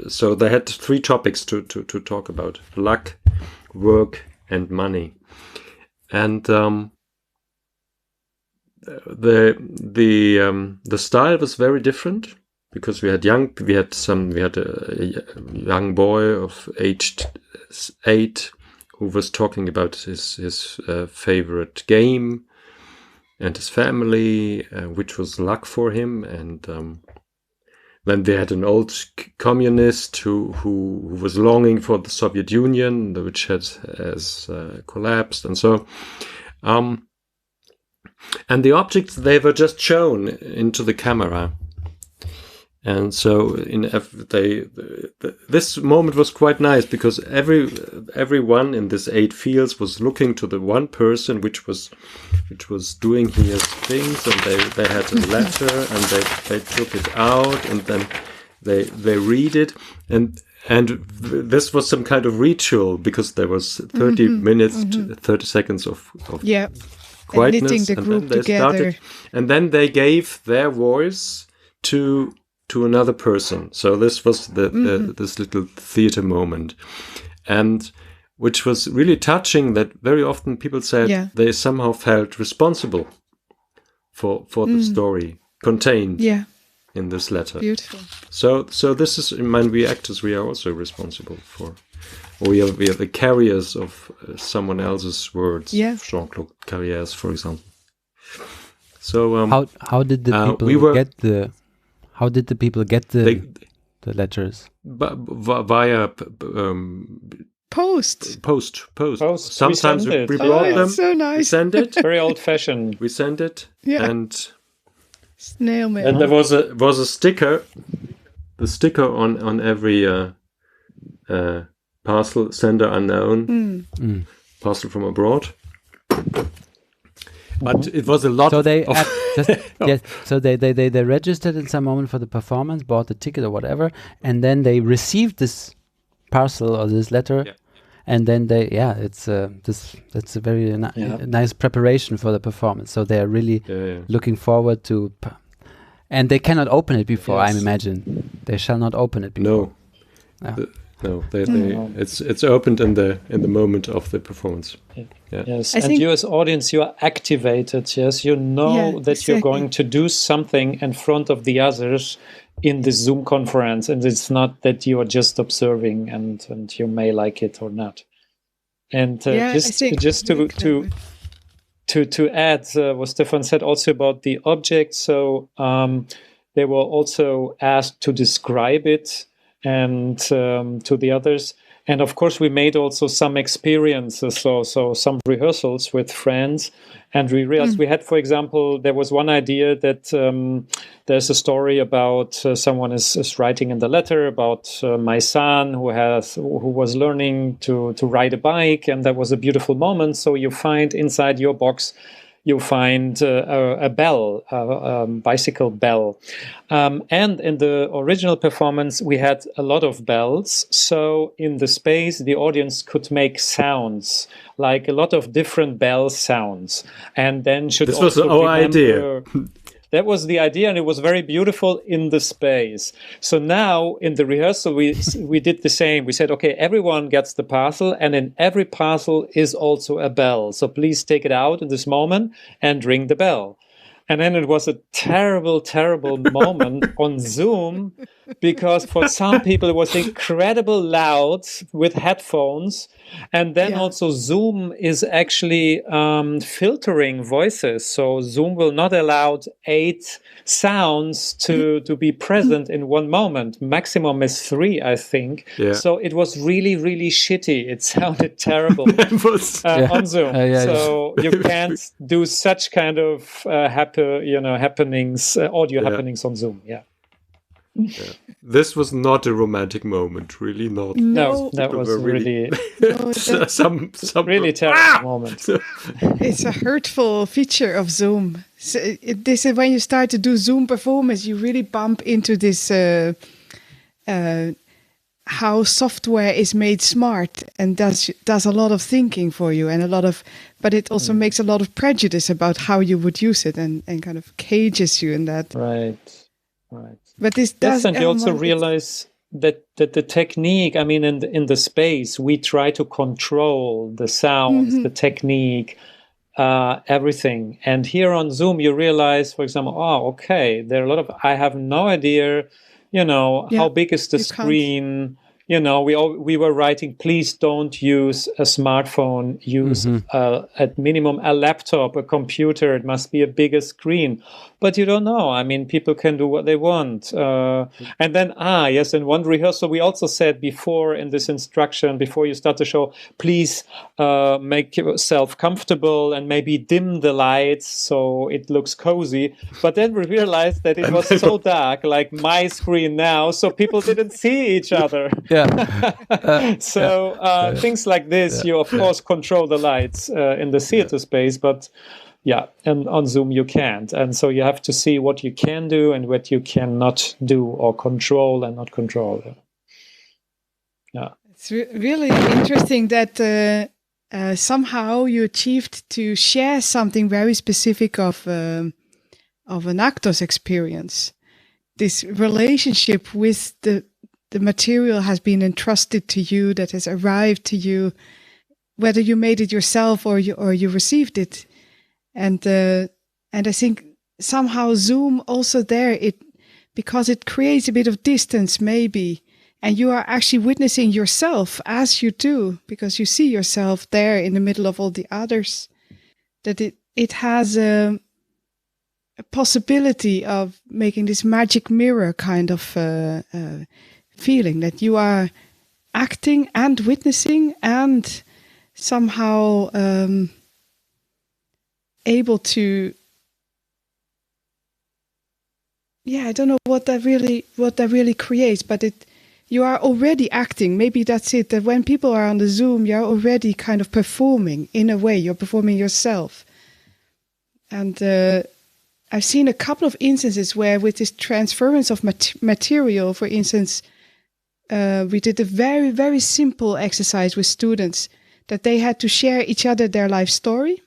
so they had 3 topics to talk about: luck, work, and money. And the style was very different, because we had a young boy of aged 8 who was talking about his favorite game and his family, which was luck for him. And then they had an old communist who was longing for the Soviet Union, which has collapsed, and so. And the objects, they were just shown into the camera. And so this moment was quite nice, because everyone in this 8 fields was looking to the one person which was doing his things, and they had a letter and they took it out, and then they read it, and this was some kind of ritual, because there was 30 minutes, 30 seconds of quietness, knitting the group together. And then they gave their voice to to another person. So this was this little theater moment, and which was really touching. That very often people said they somehow felt responsible for the story contained in this letter. Beautiful. So this is, in mind, we actors, we are also responsible for. We are the carriers of someone else's words. Jean-Claude Carriére's, for example. So how did the people get the? How did the people get the letters? Via post. Sometimes we brought them. So nice. We send it. Very old-fashioned. We send it, and snail mail. And there was a sticker. The sticker on every parcel, sender unknown, parcel from abroad. But it was a lot. So they So they registered in some moment for the performance, bought the ticket or whatever, and then they received this parcel or this letter, and then that's a very nice preparation for the performance. So they are really looking forward to, and they cannot open it before. I imagine they shall not open it before. No. It's opened in the moment of the performance. Yes, and you as audience, you are activated. Yes, you know that you're going to do something in front of the others in this Zoom conference, and it's not that you are just observing and you may like it or not. And just to add what Stefan said also about the object, so they were also asked to describe it and to the others. And of course, we made also some experiences, so some rehearsals with friends. And we realized we had, for example, there was one idea that there's a story about someone is writing in the letter about my son who was learning to ride a bike, and that was a beautiful moment. So you find inside your box, you find a bell, a bicycle bell. And in the original performance, we had a lot of bells. So in the space, the audience could make sounds, like a lot of different bell sounds. And then this was our idea. That was the idea, and it was very beautiful in the space. So now in the rehearsal, we did the same. We said, okay, everyone gets the parcel, and in every parcel is also a bell. So please take it out in this moment and ring the bell. And then it was a terrible, terrible moment on Zoom, because for some people it was incredible loud with headphones. And then also Zoom is actually filtering voices. So Zoom will not allow 8 sounds to be present in one moment. Maximum is 3, I think. Yeah. So it was really, really shitty. It sounded terrible on Zoom. So you can't do such kind of happenings, audio happenings on Zoom. Yeah. This was not a romantic moment, really not. No, that was really some really terrible moment. It's a hurtful feature of Zoom. So this is when you start to do Zoom performance, you really bump into this how software is made smart and does a lot of thinking for you, and but it also makes a lot of prejudice about how you would use it, and kind of cages you in that. Right. But this does, and you also realize that the technique, I mean, in the space, we try to control the sounds, the technique, everything. And here on Zoom, you realize, for example, there are a lot of, I have no idea, how big is the screen? We were writing, please don't use a smartphone, use at minimum a laptop, a computer. It must be a bigger screen. But you don't know. I mean, people can do what they want. And then, in one rehearsal, we also said before in this instruction, before you start the show, please make yourself comfortable and maybe dim the lights so it looks cozy. But then we realized that it was so dark, like my screen now, so people didn't see each other. Things like this, you of course control the lights in the theater space, but and on Zoom you can't, and so you have to see what you can do and what you cannot do or control and not control. It's really interesting that somehow you achieved to share something very specific of an actor's experience. this relationship with the material has been entrusted to you, that has arrived to you, whether you made it yourself or you received it. And I think somehow Zoom also there, because it creates a bit of distance maybe, and you are actually witnessing yourself as you do, because you see yourself there in the middle of all the others, that it has a possibility of making this magic mirror kind of feeling, that you are acting and witnessing and somehow able to, I don't know what that really creates, but you are already acting. Maybe that's it, that when people are on the Zoom, you're already kind of performing. In a way, you're performing yourself. And I've seen a couple of instances where with this transference of material, for instance, we did a very, very simple exercise with students, that they had to share each other their life story,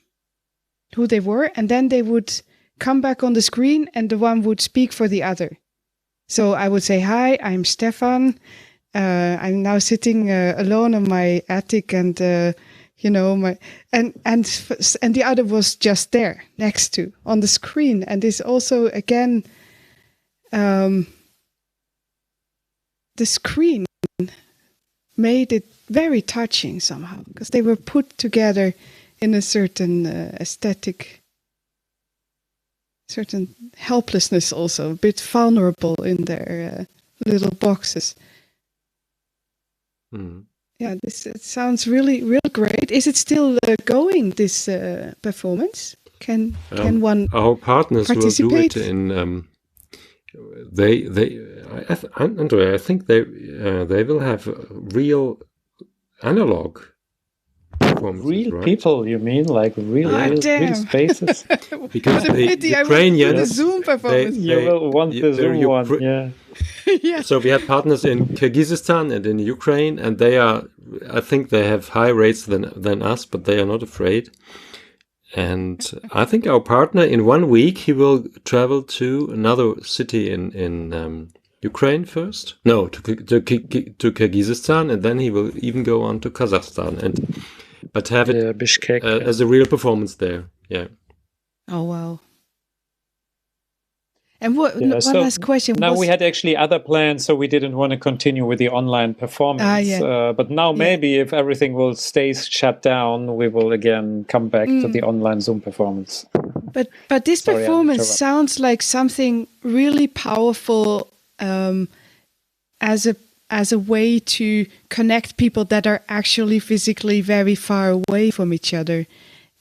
who they were, and then they would come back on the screen and the one would speak for the other. So I would say, hi, I'm Stefan. I'm now sitting alone on my attic, and and the other was just there next to on the screen. And this also again, the screen made it very touching somehow, because they were put together in a certain aesthetic, certain helplessness, also a bit vulnerable in their little boxes. Yeah, it sounds really great. Is it still going, this performance? Can one our partners participate? will do it in André, I think they will have real analog performances, Real right? people, you mean, like real spaces? Because What a the pity, Ukrainians, I want the Zoom performance. You will want the Zoom one, yeah. Yeah. So we have partners in Kyrgyzstan and in Ukraine, and I think they have high rates than us, but they are not afraid. And I think our partner, in 1 week, he will travel to another city in Ukraine first. No, to Kyrgyzstan, and then he will even go on to Kazakhstan, but have it Bishkek, as a real performance there. Yeah. Oh wow. And one so last question. Now we had actually other plans, so we didn't want to continue with the online performance. But now maybe if everything will stay shut down, we will again come back to the online Zoom performance. But this performance sounds like something really powerful, as a way to connect people that are actually physically very far away from each other.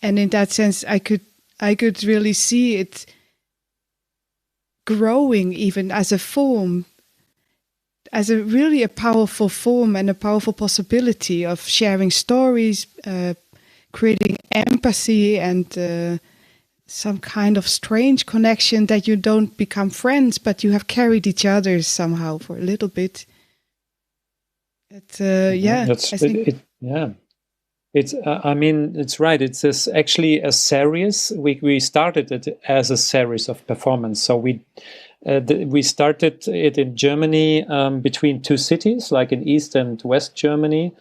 And in that sense, I could really see it growing even as a form, as a really powerful form and a powerful possibility of sharing stories, creating empathy and some kind of strange connection, that you don't become friends, but you have carried each other somehow for a little bit. It's I mean, it's right. It's actually a series. We started it as a series of performance. So we started it in Germany, between two cities, like in East and West Germany.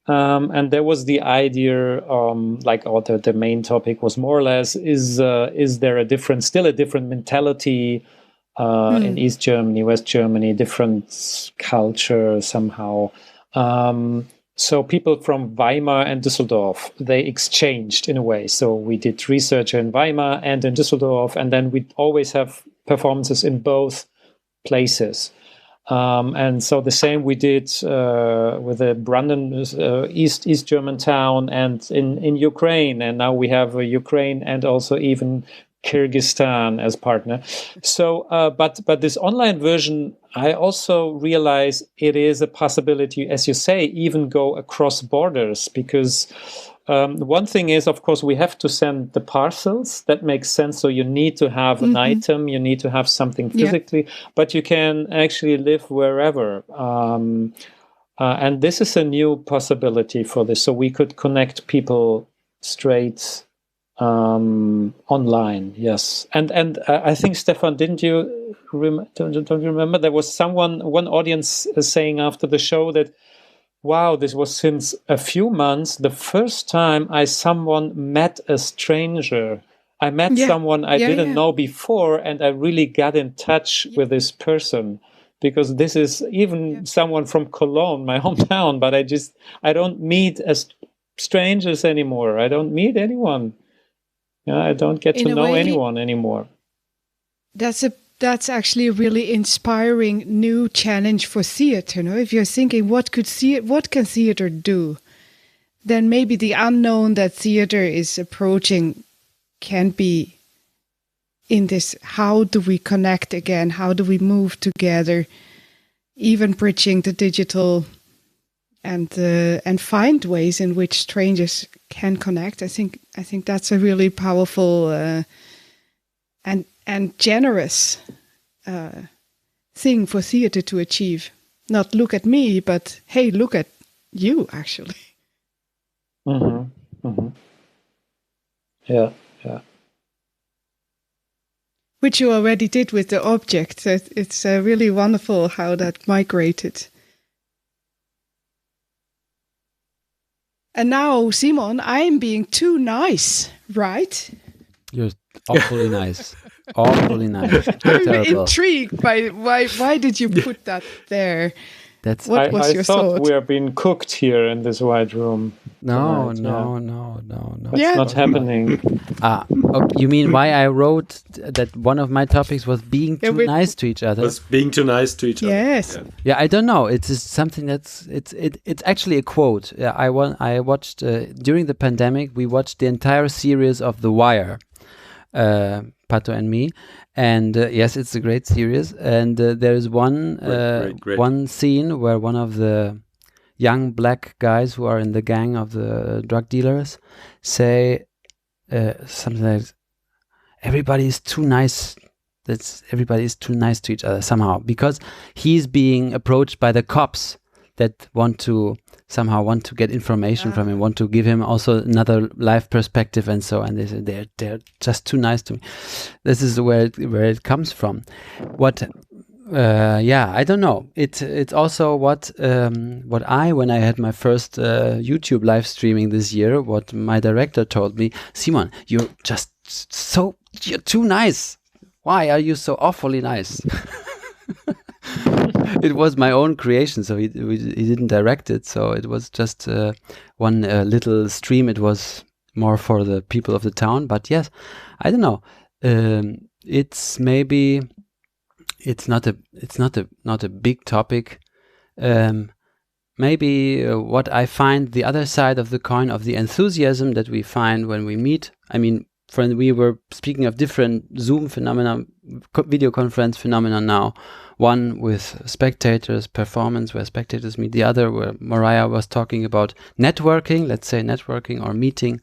And there was the idea, the main topic was more or less, is there still a different mentality in East Germany, West Germany, different culture somehow. So people from Weimar and Düsseldorf, they exchanged in a way. So we did research in Weimar and in Düsseldorf, and then we always have performances in both places. And so the same we did with the Brandon East German town and in Ukraine. And now we have Ukraine and also even Kyrgyzstan as partner. So, but this online version, I also realize it is a possibility, as you say, even go across borders, because one thing is, of course, we have to send the parcels. That makes sense. So you need to have an item, you need to have something physically, but you can actually live wherever. And this is a new possibility for this. So we could connect people straight online. Yes, and I think Stefan, didn't you don't you remember there was one audience saying after the show that, wow, this was since a few months the first time someone met a stranger. I met someone I didn't know before, and I really got in touch with this person, because this is even someone from Cologne, my hometown, but I don't meet as strangers anymore. I don't meet anyone. I don't get to know anyone anymore. That's actually a really inspiring new challenge for theater. No? If you're thinking, what can theater do? Then maybe the unknown that theater is approaching can be in this: how do we connect again? How do we move together? Even bridging the digital and find ways in which strangers can connect. I think that's a really powerful and generous thing for theater to achieve. Not look at me, but hey, look at you, actually. Mm-hmm. Mm-hmm. Yeah. Which you already did with the object. It's really wonderful how that migrated. And now, Simon, I'm being too nice, right? You're awfully nice. Awfully nice. I'm intrigued by why did you put that there? What was your thought? I thought we are being cooked here in this white room. No. It's not happening. You mean why I wrote that one of my topics was being too nice to each other? Was being too nice to each other. Yes. Yeah, I don't know. It's something it's actually a quote. I watched during the pandemic. We watched the entire series of The Wire, Pato and me, and yes, it's a great series. And there is great. One scene where one of the young black guys who are in the gang of the drug dealers say something like, everybody is too nice. Everybody is too nice to each other somehow, because he's being approached by the cops that want to get information from him, want to give him also another life perspective, and so. And they say they're just too nice to me. This is where it comes from. I don't know. It's also what when I had my first YouTube live streaming this year, what my director told me: Simon, you're too nice. Why are you so awfully nice? It was my own creation, so he didn't direct it. So it was just one little stream. It was more for the people of the town. But yes, I don't know. It's maybe it's not a big topic. Maybe what I find the other side of the coin of the enthusiasm that we find when we meet. I mean, we were speaking of different Zoom phenomena, video conference phenomena now. One with spectators, performance where spectators meet. The other where Mariah was talking about networking, let's say networking or meeting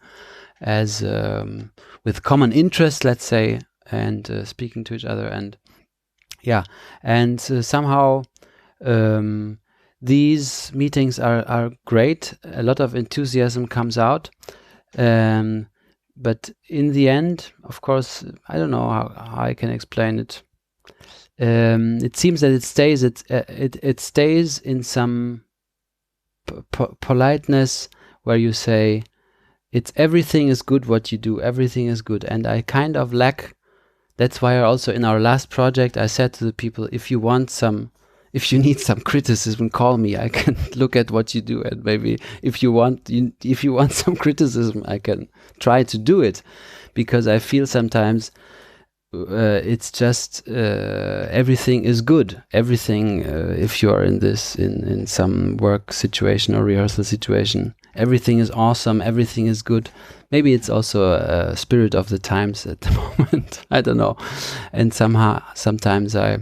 as with common interests, let's say, and speaking to each other. And yeah, and somehow these meetings are great. A lot of enthusiasm comes out. But in the end, of course, I don't know how I can explain it. It seems that it stays in some politeness where you say everything is good what you do, everything is good, and I kind of lack. That's why also in our last project I said to the people, if you need some criticism, call me. I can look at what you do, and maybe if you want some criticism, I can try to do it, because I feel sometimes it's just everything is good. Everything, if you are in some work situation or rehearsal situation, everything is awesome. Everything is good. Maybe it's also a spirit of the times at the moment. I don't know. And sometimes I.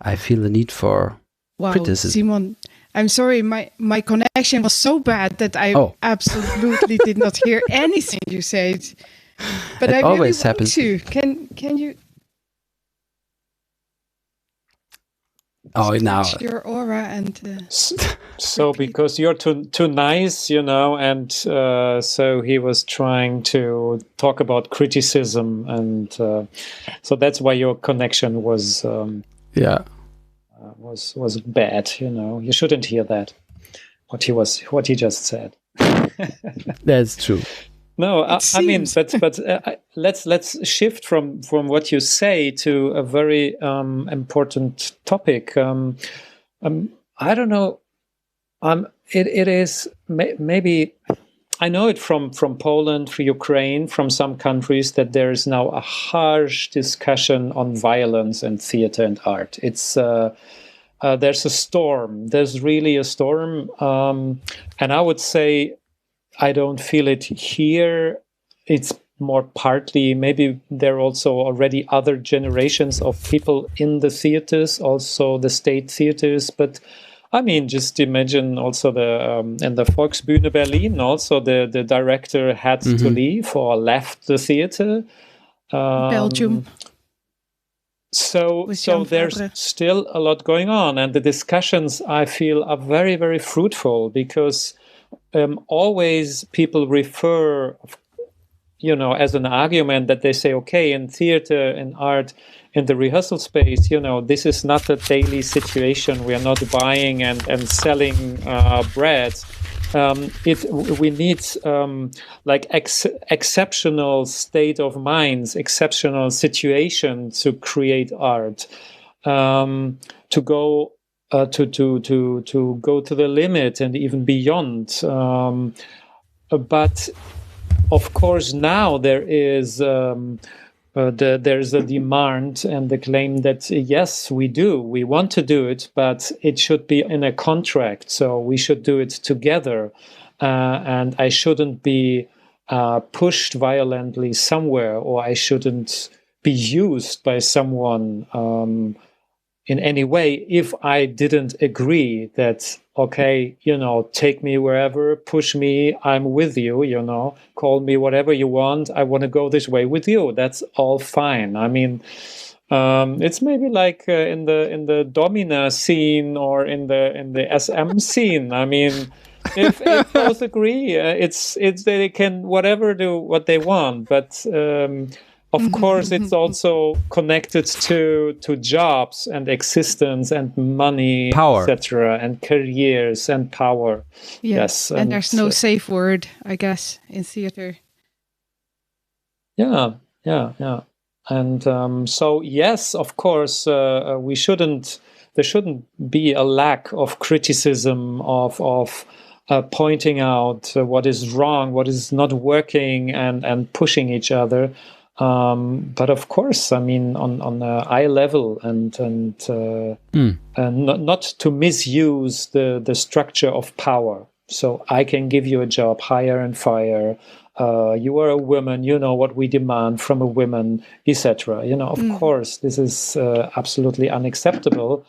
I feel the need for criticism. Simon, I'm sorry, my connection was so bad that I absolutely did not hear anything you said. But I always really want happens. to. Can you? Oh, now your aura and So because you're too nice, and so he was trying to talk about criticism, and so that's why your connection was was bad. You shouldn't hear that. What he just said. that's true. No, I mean, but let's shift from what you say to a very important topic. I don't know. It is maybe I know it from Poland, from Ukraine, from some countries that there is now a harsh discussion on violence and theater and art. It's there's a storm. There's really a storm, and I would say I don't feel it here. It's more partly maybe there are also already other generations of people in the theaters, also the state theaters, but. I mean, just imagine also in the Volksbühne Berlin, also the director had to leave or left the theater. Belgium. So there's still a lot going on, and the discussions I feel are very, very fruitful because always people refer, as an argument that they say, okay, in theater and art, in the rehearsal space, this is not a daily situation. We are not buying and selling bread. We need exceptional state of minds, exceptional situation to create art, to go to the limit and even beyond. But of course, now there is. There's a demand and the claim that yes, we want to do it, but it should be in a contract. So we should do it together, and I shouldn't be pushed violently somewhere, or I shouldn't be used by someone in any way if I didn't agree that, okay, take me wherever, push me, I'm with you, call me whatever you want, I want to go this way with you. That's all fine. I mean, it's maybe like in the Domina scene or in the SM scene. I mean, if both agree, it's they can whatever do what they want, but of course, it's also connected to jobs and existence and money, etc., and careers and power. Yes, and there's no safe word, I guess, in theater. Yeah, and so yes, of course, we shouldn't. There shouldn't be a lack of criticism of pointing out what is wrong, what is not working, and pushing each other. But of course, I mean, on a eye level and not to misuse the structure of power. So I can give you a job, hire and fire. You are a woman, you know what we demand from a woman, etc. Of course, this is absolutely unacceptable.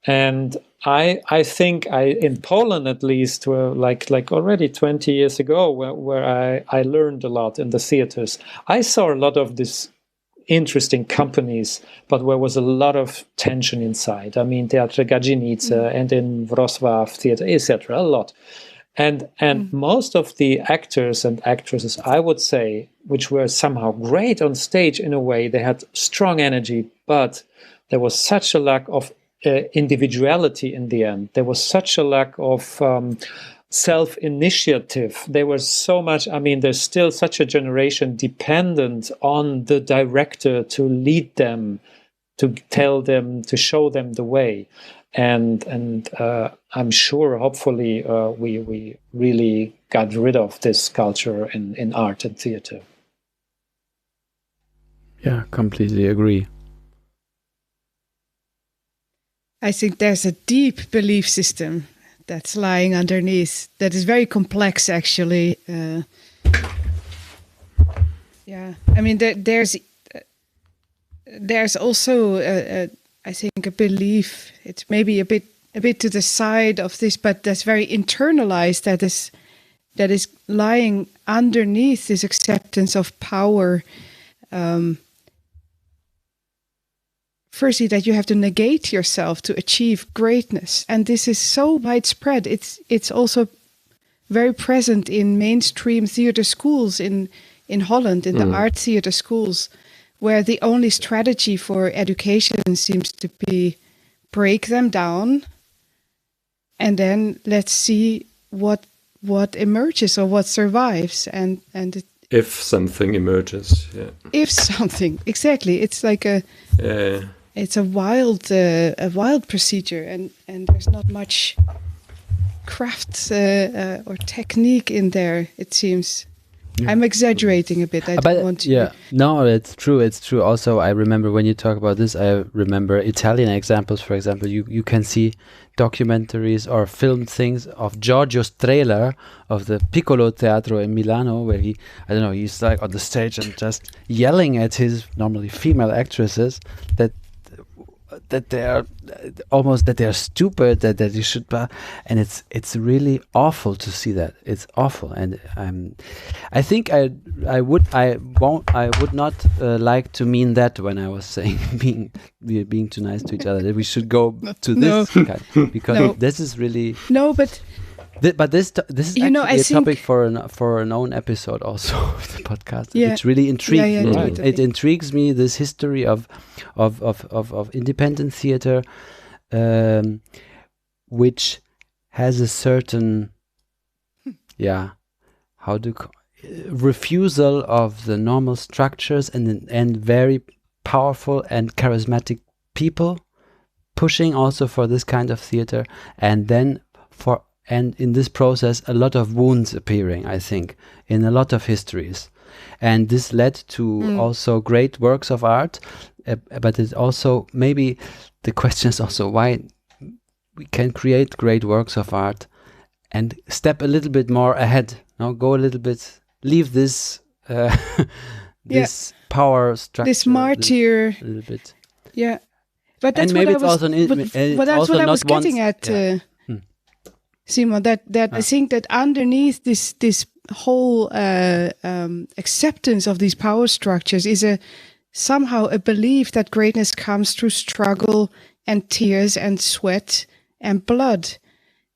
And I think in Poland at least, like already 20 years ago, where I learned a lot in the theaters, I saw a lot of these interesting companies, but where was a lot of tension inside. I mean, Teatr Gadzinice and in Wrocław Theatre, etc. A lot. And most of the actors and actresses, I would say, which were somehow great on stage in a way, they had strong energy, but there was such a lack of individuality in the end. There was such a lack of self-initiative. There was so much, I mean, there's still such a generation dependent on the director to lead them, to tell them, to show them the way. And I'm sure, hopefully, we really got rid of this culture in art and theater. Yeah, completely agree. I think there's a deep belief system that's lying underneath that is very complex, actually. Yeah, I mean, there's also I think a belief. It's maybe a bit to the side of this, but that's very internalized. That is lying underneath this acceptance of power. firstly, that you have to negate yourself to achieve greatness. And this is so widespread. It's also very present in mainstream theater schools in Holland, in the art theater schools, where the only strategy for education seems to be break them down, and then let's see what emerges or what survives, and if something emerges, if something, exactly, it's like it's a wild procedure, and there's not much craft or technique in there, it seems. I'm exaggerating a bit. I don't want to. Yeah, no, it's true. It's true. Also, I remember when you talk about this, I remember Italian examples. For example, you can see documentaries or filmed things of Giorgio Strehler of the Piccolo Teatro in Milano, where he's like on the stage and just yelling at his normally female actresses that they are stupid, that you should, and it's really awful to see that. It's awful, and I think I would not like to mean that when I was saying being too nice to each other, that we should go to this kind, because this is really but this is actually a topic for an own episode also of the podcast, which really intrigues me. Right. It intrigues me, this history of independent theater, which has a certain refusal of the normal structures and very powerful and charismatic people pushing also for this kind of theater, and in this process, a lot of wounds appearing, I think, in a lot of histories. And this led to also great works of art, but it also, maybe the question is also why we can create great works of art and step a little bit more ahead, go a little bit, leave this this power structure, this martyr, a little bit. Yeah. But that's maybe what I was getting at. Simon, that I think that underneath this whole acceptance of these power structures is somehow a belief that greatness comes through struggle and tears and sweat and blood,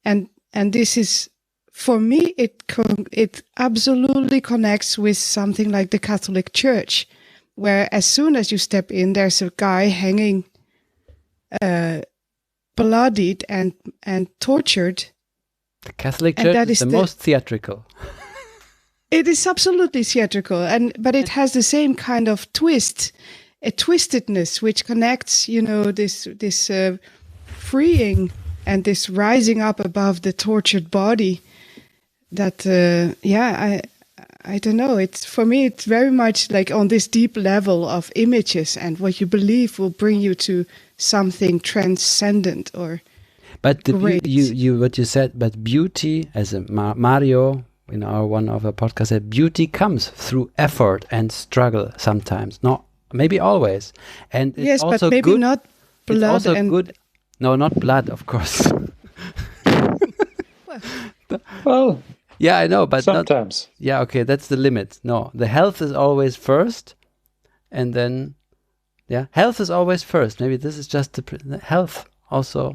and this is, for me, it absolutely connects with something like the Catholic Church, where as soon as you step in, there's a guy hanging, bloodied and tortured. The Catholic Church is the most theatrical. It is absolutely theatrical, but it has the same kind of twist, a twistedness, which connects, this freeing and this rising up above the tortured body. That I don't know. It's, for me, it's very much like on this deep level of images and what you believe will bring you to something transcendent or. But what you said, but beauty, as Mario in one of our podcasts said, beauty comes through effort and struggle sometimes, not maybe always, and it's yes, also but maybe good. Not blood. It's also good. No, not blood, of course. Well, yeah, I know, but sometimes. Okay, that's the limit. No, the health is always first, and then health is always first. Maybe this is just the health also.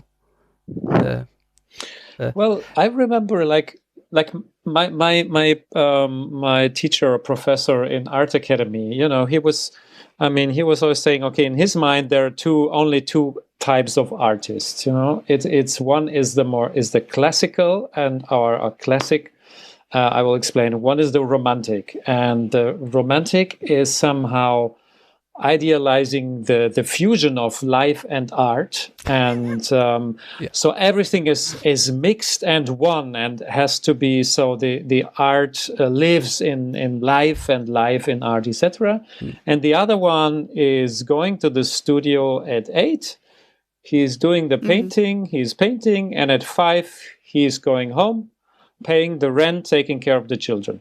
Well, I remember like my teacher or professor in art academy, he was always saying, okay, in his mind there are only two types of artists. It's one is the classical and our classic. I will explain. One is the romantic, and the romantic is somehow idealizing the fusion of life and art, and so everything is mixed and one, and has to be, so the art lives in life and life in art, etc. And the other one is going to the studio at 8, he's doing the painting, he's painting, and at 5 he's going home, paying the rent, taking care of the children.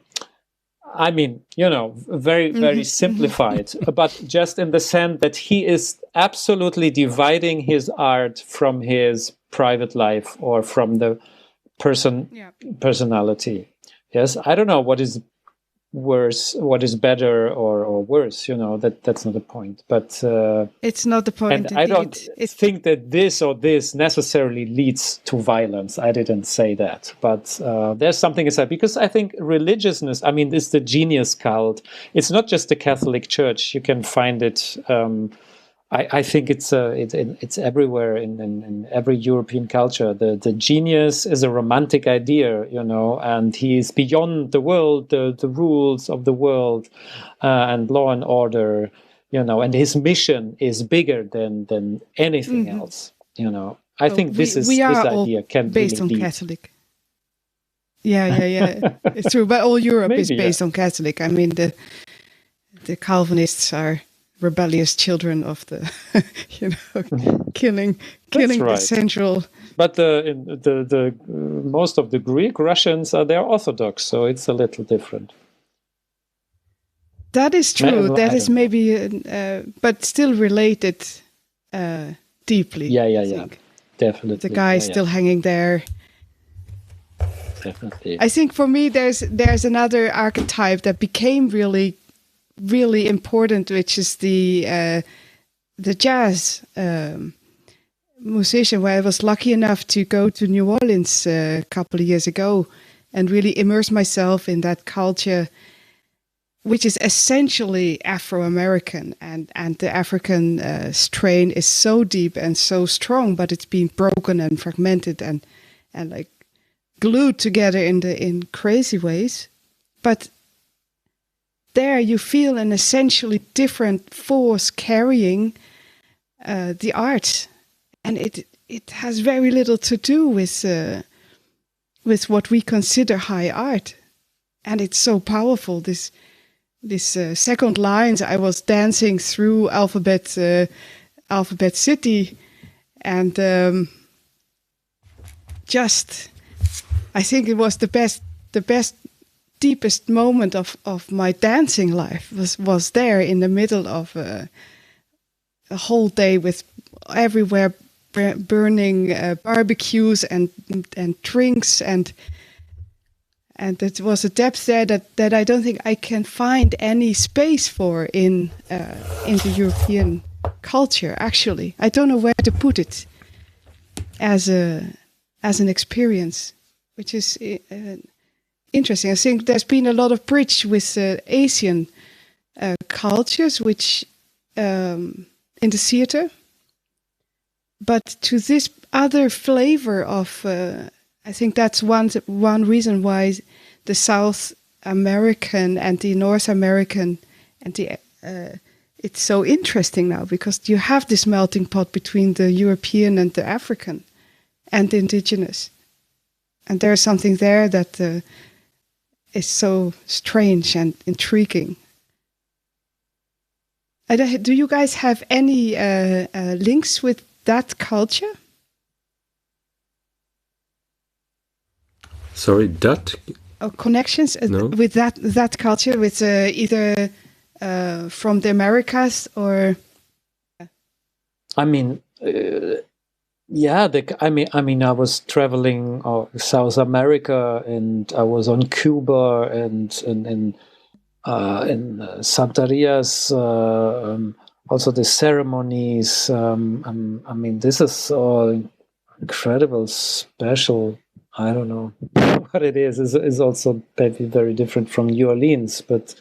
I mean, very, very simplified, but just in the sense that he is absolutely dividing his art from his private life or from the personality. Yes, I don't know what is worse, what is better or worse. That's not the point. But it's not the point. And I don't think that this or this necessarily leads to violence. I didn't say that, but there's something inside, because I think religiousness. I mean, it's the genius cult. It's not just the Catholic Church. You can find it. I think it's everywhere in every European culture. The genius is a romantic idea, and he is beyond the world, the rules of the world, and law and order, and his mission is bigger than anything else. I think this idea can based on Catholic. Yeah. It's true, but all Europe is based on Catholic. I mean, the Calvinists are rebellious children of the, killing the central. But the most of the Greek Russians they're Orthodox, so it's a little different. That is true. That is maybe, but still related deeply. Yeah. Definitely. The guy is still hanging there. Definitely. I think for me, there's another archetype that became really important, which is the jazz musician, where I was lucky enough to go to New Orleans a couple of years ago and really immerse myself in that culture, which is essentially Afro-American, and the African strain is so deep and so strong, but it's been broken and fragmented and like glued together in crazy ways. But there you feel an essentially different force carrying the art, and it has very little to do with what we consider high art, and it's so powerful. This second lines, I was dancing through Alphabet City, and I think it was the best. Deepest moment of my dancing life was there in the middle of a whole day with everywhere burning barbecues and drinks, and it was a depth there that I don't think I can find any space for in the European culture. Actually, I don't know where to put it as an experience, which is interesting. I think there's been a lot of bridge with Asian cultures, which in the theater, but to this other flavor of, I think that's one reason why the South American and the North American and the it's so interesting now, because you have this melting pot between the European and the African and the indigenous, and there's something there that is so strange and intriguing. Do you guys have any links with that culture? Sorry, that? Connections No. with that culture, with either from the Americas or? I mean, I was traveling South America, and I was on Cuba and in Santerias, also the ceremonies. This is all incredible, special. I don't know what it is. It's also maybe very different from New Orleans, but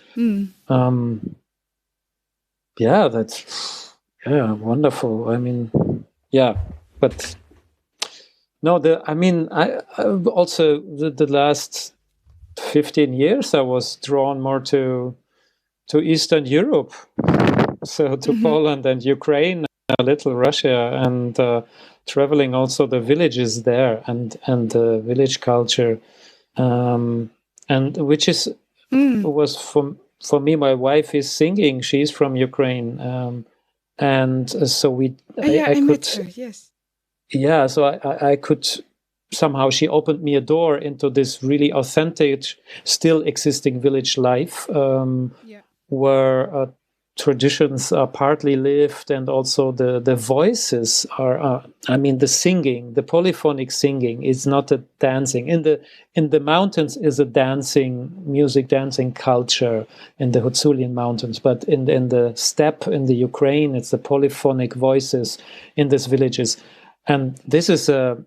that's wonderful. But no, I also the last 15 years I was drawn more to Eastern Europe, so to Poland and Ukraine, a little Russia, and traveling also the villages there and the village culture, and which is was for me. My wife is singing; she's from Ukraine, and so I could. Met her, yes. Yeah, so I could somehow, she opened me a door into this really authentic, still existing village life, where traditions are partly lived, and also the voices are the singing, the polyphonic singing is not a dancing. In the mountains is a dancing culture in the Huzulian mountains, but in the steppe in the Ukraine, it's the polyphonic voices in these villages. And this is a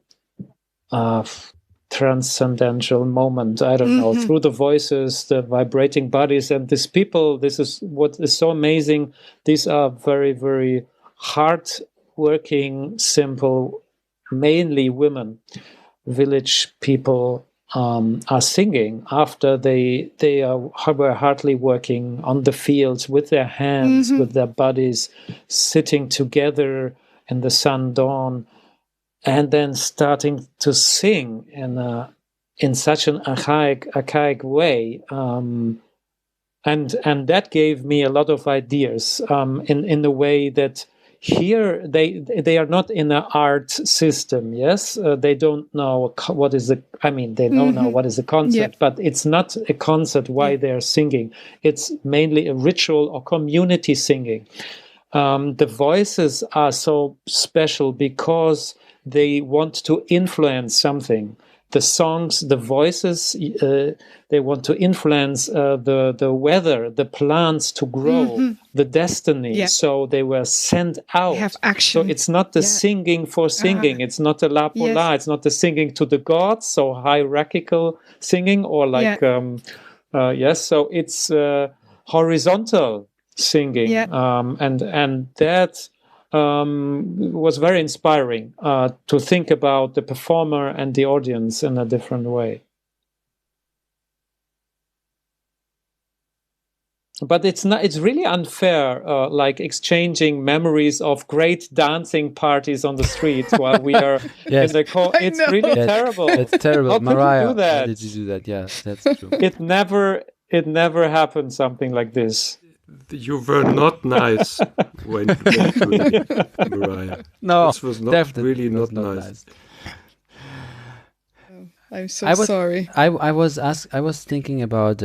transcendental moment, I don't know, through the voices, the vibrating bodies, and these people, this is what is so amazing. These are very, very hard-working, simple, mainly women, village people are singing after they were hardly working on the fields with their hands, with their bodies, sitting together in the sun dawn, and then starting to sing in such an archaic way, and that gave me a lot of ideas in the way that here they are not in an art system. Yes, they don't know what is the. I mean, they don't know what is a concert, but it's not a concert. Why they are singing? It's mainly a ritual or community singing. The voices are so special because they want to influence something. The songs, the voices, they want to influence the weather, the plants to grow, the destiny. Yeah. So they were sent out. They have action. So it's not the singing for singing. It's not the la pola. It's not the singing to the gods, so hierarchical singing, or like, so it's horizontal singing. And that was very inspiring to think about the performer and the audience in a different way. But it's really unfair, like exchanging memories of great dancing parties on the street while we are in the it's really terrible. It's terrible. How Mariah, could you do that? How did you do that? Yeah, that's true. It never happened, something like this. You were not nice when you went to Mariah. No, this was not really not nice. I'm so sorry. I was thinking about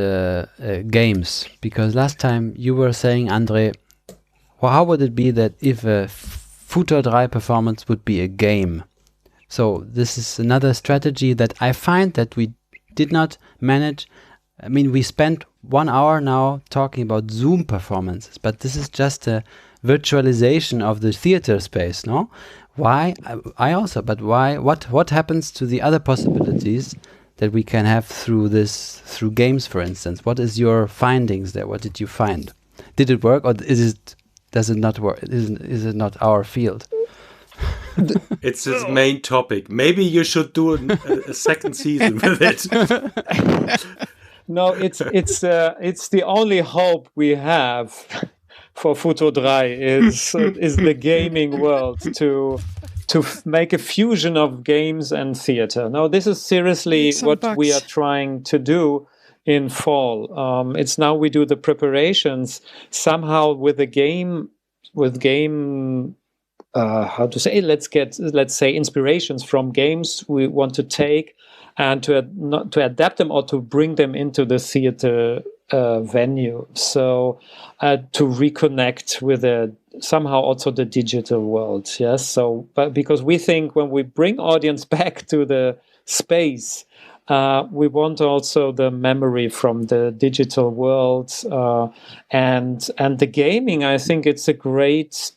games, because last time you were saying, André, well, how would it be that if a Futur3 performance would be a game? So this is another strategy that I find that we did not manage. I mean, we spent 1 hour now talking about Zoom performances, but this is just a virtualization of the theater space, no? Why? But why? What happens to the other possibilities that we can have through games, for instance? What is your findings there? What did you find? Did it work, or does it not work? Is it not our field? It's his main topic. Maybe you should do a second season with it. No, it's the only hope we have for Futur3 is the gaming world to make a fusion of games and theater. Now, this is seriously what we are trying to do in fall. It's now we do the preparations somehow with the game. How to say? Let's say inspirations from games we want to take and to adapt them or to bring them into the theater venue. So to reconnect with somehow also the digital world. Yes. So, but because we think when we bring audience back to the space, we want also the memory from the digital world, and the gaming. I think it's a great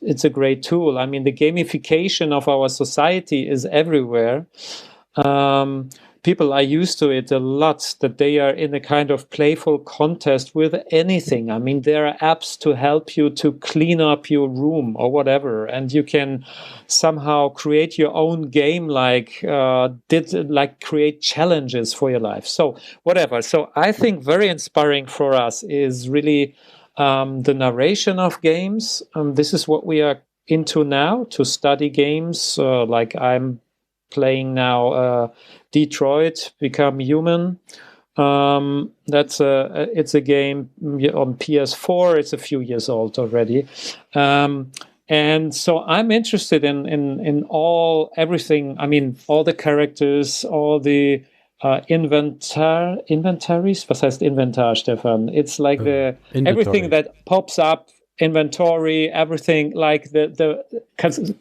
tool. I mean, the gamification of our society is everywhere. People are used to it a lot, that they are in a kind of playful contest with anything. I mean, there are apps to help you to clean up your room or whatever, and you can somehow create your own game, create challenges for your life. So whatever. So I think very inspiring for us is really the narration of games. This is what we are into now, to study games. Like I'm playing now Detroit Become Human. It's a game on PS4. It's a few years old already. And so I'm interested in everything. I mean, all the characters, all the inventories. Was heißt Inventar, Stefan? It's like everything that pops up inventory, everything, like the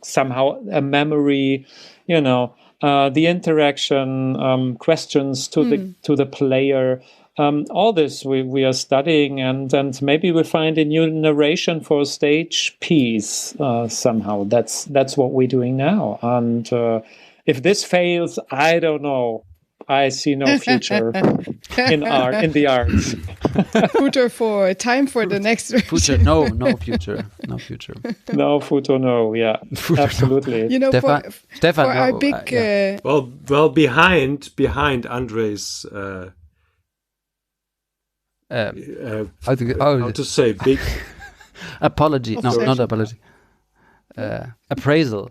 somehow a memory, the interaction, questions to the player. All this we are studying, and maybe we find a new narration for a stage piece somehow. That's what we're doing now. And if this fails, I don't know. I see no future in the arts. Futur time for the next future. No future. No future. No, yeah, absolutely. Stefan, for our big. Well, behind Andre's. How to say big apology? No, not apology. Appraisal.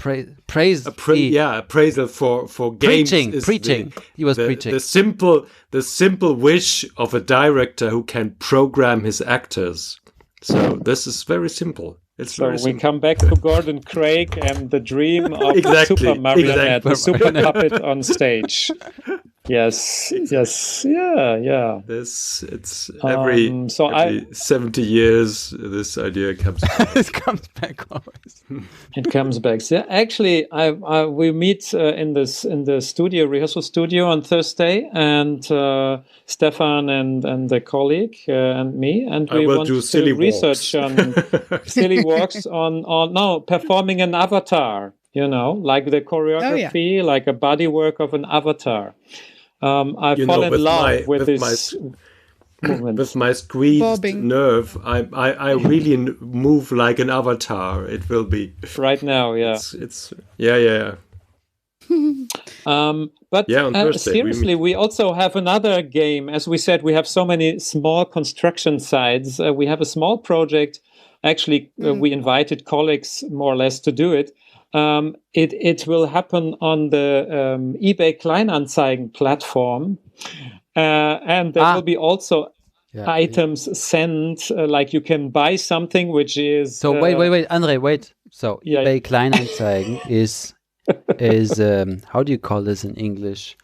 Appraisal for games. Preaching. He was preaching. The simple wish of a director who can program his actors. So this is very simple. We come back to Gordon Craig and the dream of the super marionette, the super puppet on stage. Yes, yeah. It's every 70 years this idea comes back. It comes back always. It comes back. Yeah, actually, we meet in the rehearsal studio on Thursday, and Stefan and the colleague and me, and we want to research on silly walks on performing an avatar. Like the choreography, like a body work of an avatar. I fall in love with this movement. With my squeezed nerve, I really move like an avatar. It will be right now. Yeah, it's yeah. But on Thursday, seriously, we also have another game. As we said, we have so many small construction sites. We have a small project. Actually, we invited colleagues more or less to do it. It will happen on the eBay Kleinanzeigen platform, and there will be also items sent, like you can buy something which is. So wait, André, wait. So eBay Kleinanzeigen is how do you call this in English?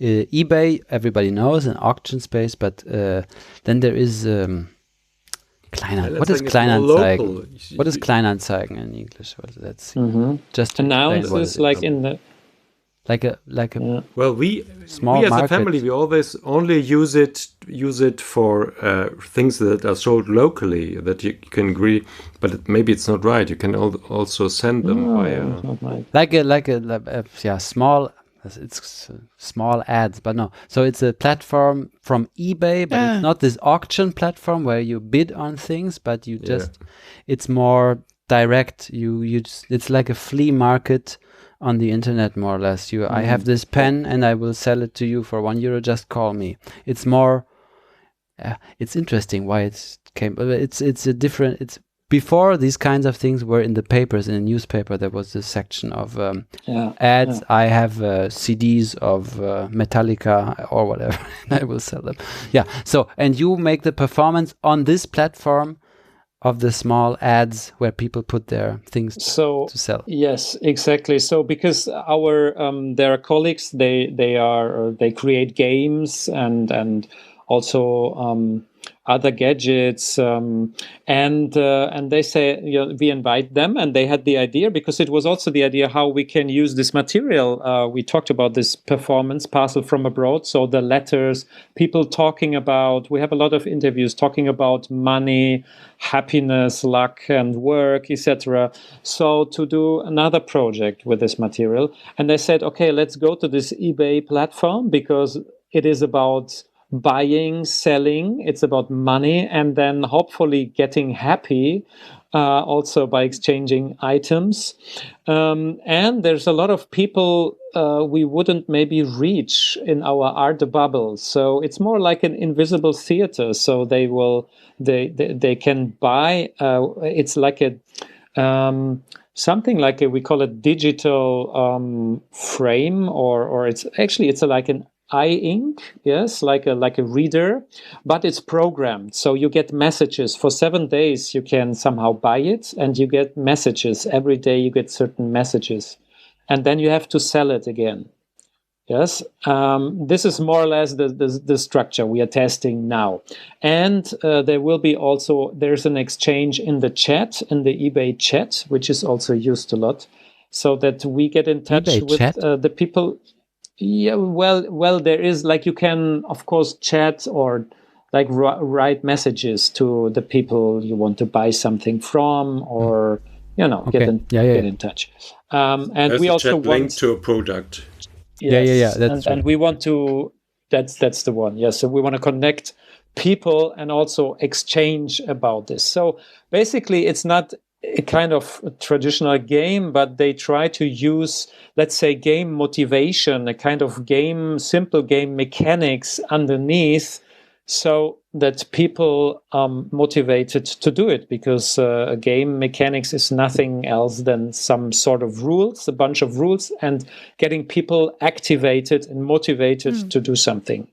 eBay, everybody knows, an auction space, but then there is. What is Kleinanzeigen? What is Kleinanzeigen in English? Let's see. Just announces like in the like a well, we as a family we always only use it for things that are sold locally that you can agree, but maybe it's not right. You can also send them via like a small. It's small ads, but no. So it's a platform from eBay, but it's not this auction platform where you bid on things, but you just it's more direct. You just, it's like a flea market on the internet, more or less. I have this pen and I will sell it to you for €1. Just call me. It's more. It's interesting why it came. It's a different. It's. Before these kinds of things were in the papers, in the newspaper, there was this section of ads. I have CDs of Metallica or whatever, and I will sell them. Yeah. So, and you make the performance on this platform of the small ads where people put their things to sell. Yes, exactly. So, because there are colleagues, they create games and also other gadgets, and they say we invite them, and they had the idea because it was also the idea how we can use this material. We talked about this performance parcel from abroad, so the letters, people talking about. We have a lot of interviews talking about money, happiness, luck, and work, etc. So to do another project with this material, and they said, okay, let's go to this eBay platform because it is about buying, selling, it's about money, and then hopefully getting happy also by exchanging items. And there's a lot of people we wouldn't maybe reach in our art bubble. So it's more like an invisible theater. So they can buy, it's like a something like we call it digital frame, or it's like an ink, yes, like a reader, but it's programmed. So you get messages for 7 days. You can somehow buy it, and you get messages every day. You get certain messages, and then you have to sell it again. Yes, this is more or less the structure we are testing now. And there will be also, there's an exchange in the chat, in the eBay chat, which is also used a lot, so that we get in touch eBay with chat? the people. Yeah, well, there is, like, you can, of course, chat or like write messages to the people you want to buy something from, or, you know, Okay. get in touch. And There's we a also chat link want to a product. Yes. That's And we want to, that's the one. Yes. So we want to connect people and also exchange about this. So basically, it's not a kind of a traditional game, but they try to use, let's say, game motivation, a kind of simple game mechanics underneath, so that people are motivated to do it, because a game mechanics is nothing else than some sort of rules, a bunch of rules, and getting people activated and motivated to do something,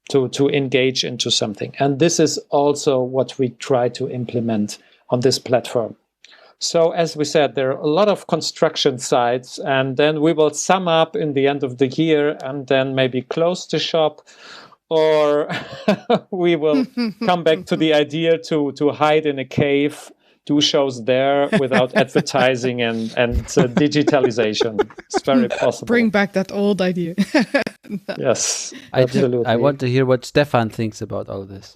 to engage into something. And this is also what we try to implement on this platform. So as we said, there are a lot of construction sites, and then we will sum up in the end of the year and then maybe close the shop, or we will come back to the idea to hide in a cave, do shows there without advertising and digitalization. It's very possible. Bring back that old idea. Yes, absolutely. I want to hear what Stefan thinks about all this.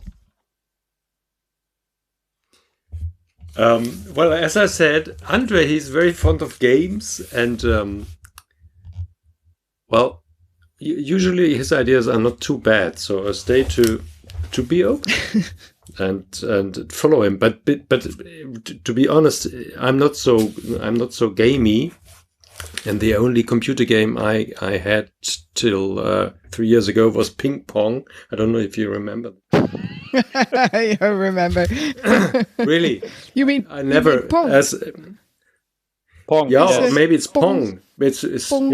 Well, as I said, André, he's very fond of games, and well, usually his ideas are not too bad, so I stay to be open and follow him. But to be honest, I'm not so gamey, and the only computer game I had till 3 years ago was ping pong. I don't know if you remember. I remember. Really? You mean I never pong? Pong. Yeah, Yes. maybe it's Pong. pong. It's Pong.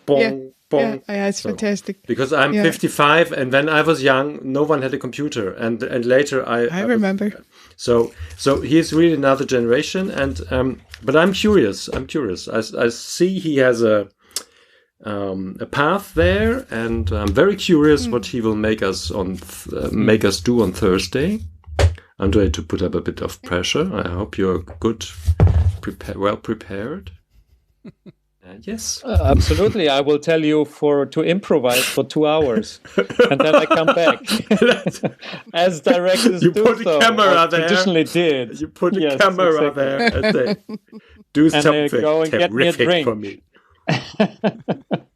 pong. Yeah, it's fantastic. Because I'm 55, and when I was young, no one had a computer, and later I remember. So he's really another generation, and but I'm curious. I see he has a path there, and I'm very curious what he will make us do on Thursday. André, to put up a bit of pressure, I hope you're well prepared. Yes, absolutely. I will tell you to improvise for 2 hours, and then I come back. As directors you do put so, a camera or there. Traditionally did. You put a Yes, camera exactly. there and say, do And something go and get me a terrific drink. for me.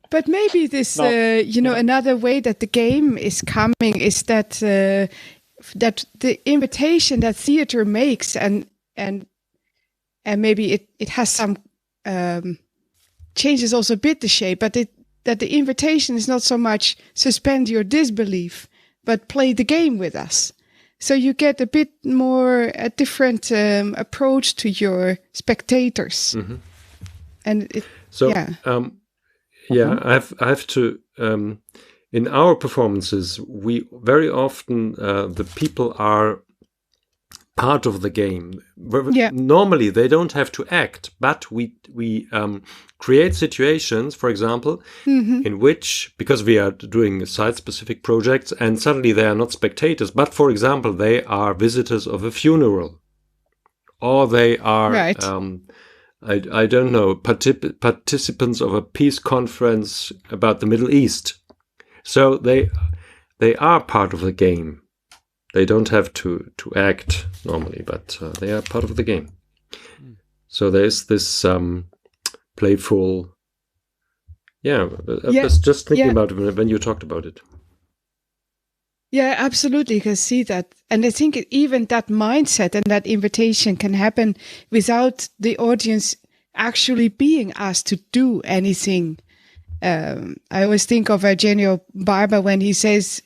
But maybe this, another way that the game is coming is that that the invitation that theater makes, and maybe it has some changes also a bit the shape, but that the invitation is not so much suspend your disbelief, but play the game with us. So you get a bit more a different approach to your spectators, and I have to. In our performances, we very often the people are part of the game. Normally, they don't have to act, but we create situations, for example, in which, because we are doing site-specific projects, and suddenly they are not spectators, but, for example, they are visitors of a funeral, or they are, I don't know, participants of a peace conference about the Middle East. So they are part of the game. They don't have to act normally, but they are part of the game. So there's this playful. I was just thinking about it when you talked about it. Yeah, absolutely. You can see that. And I think even that mindset and that invitation can happen without the audience actually being asked to do anything. I always think of Eugenio Barba when he says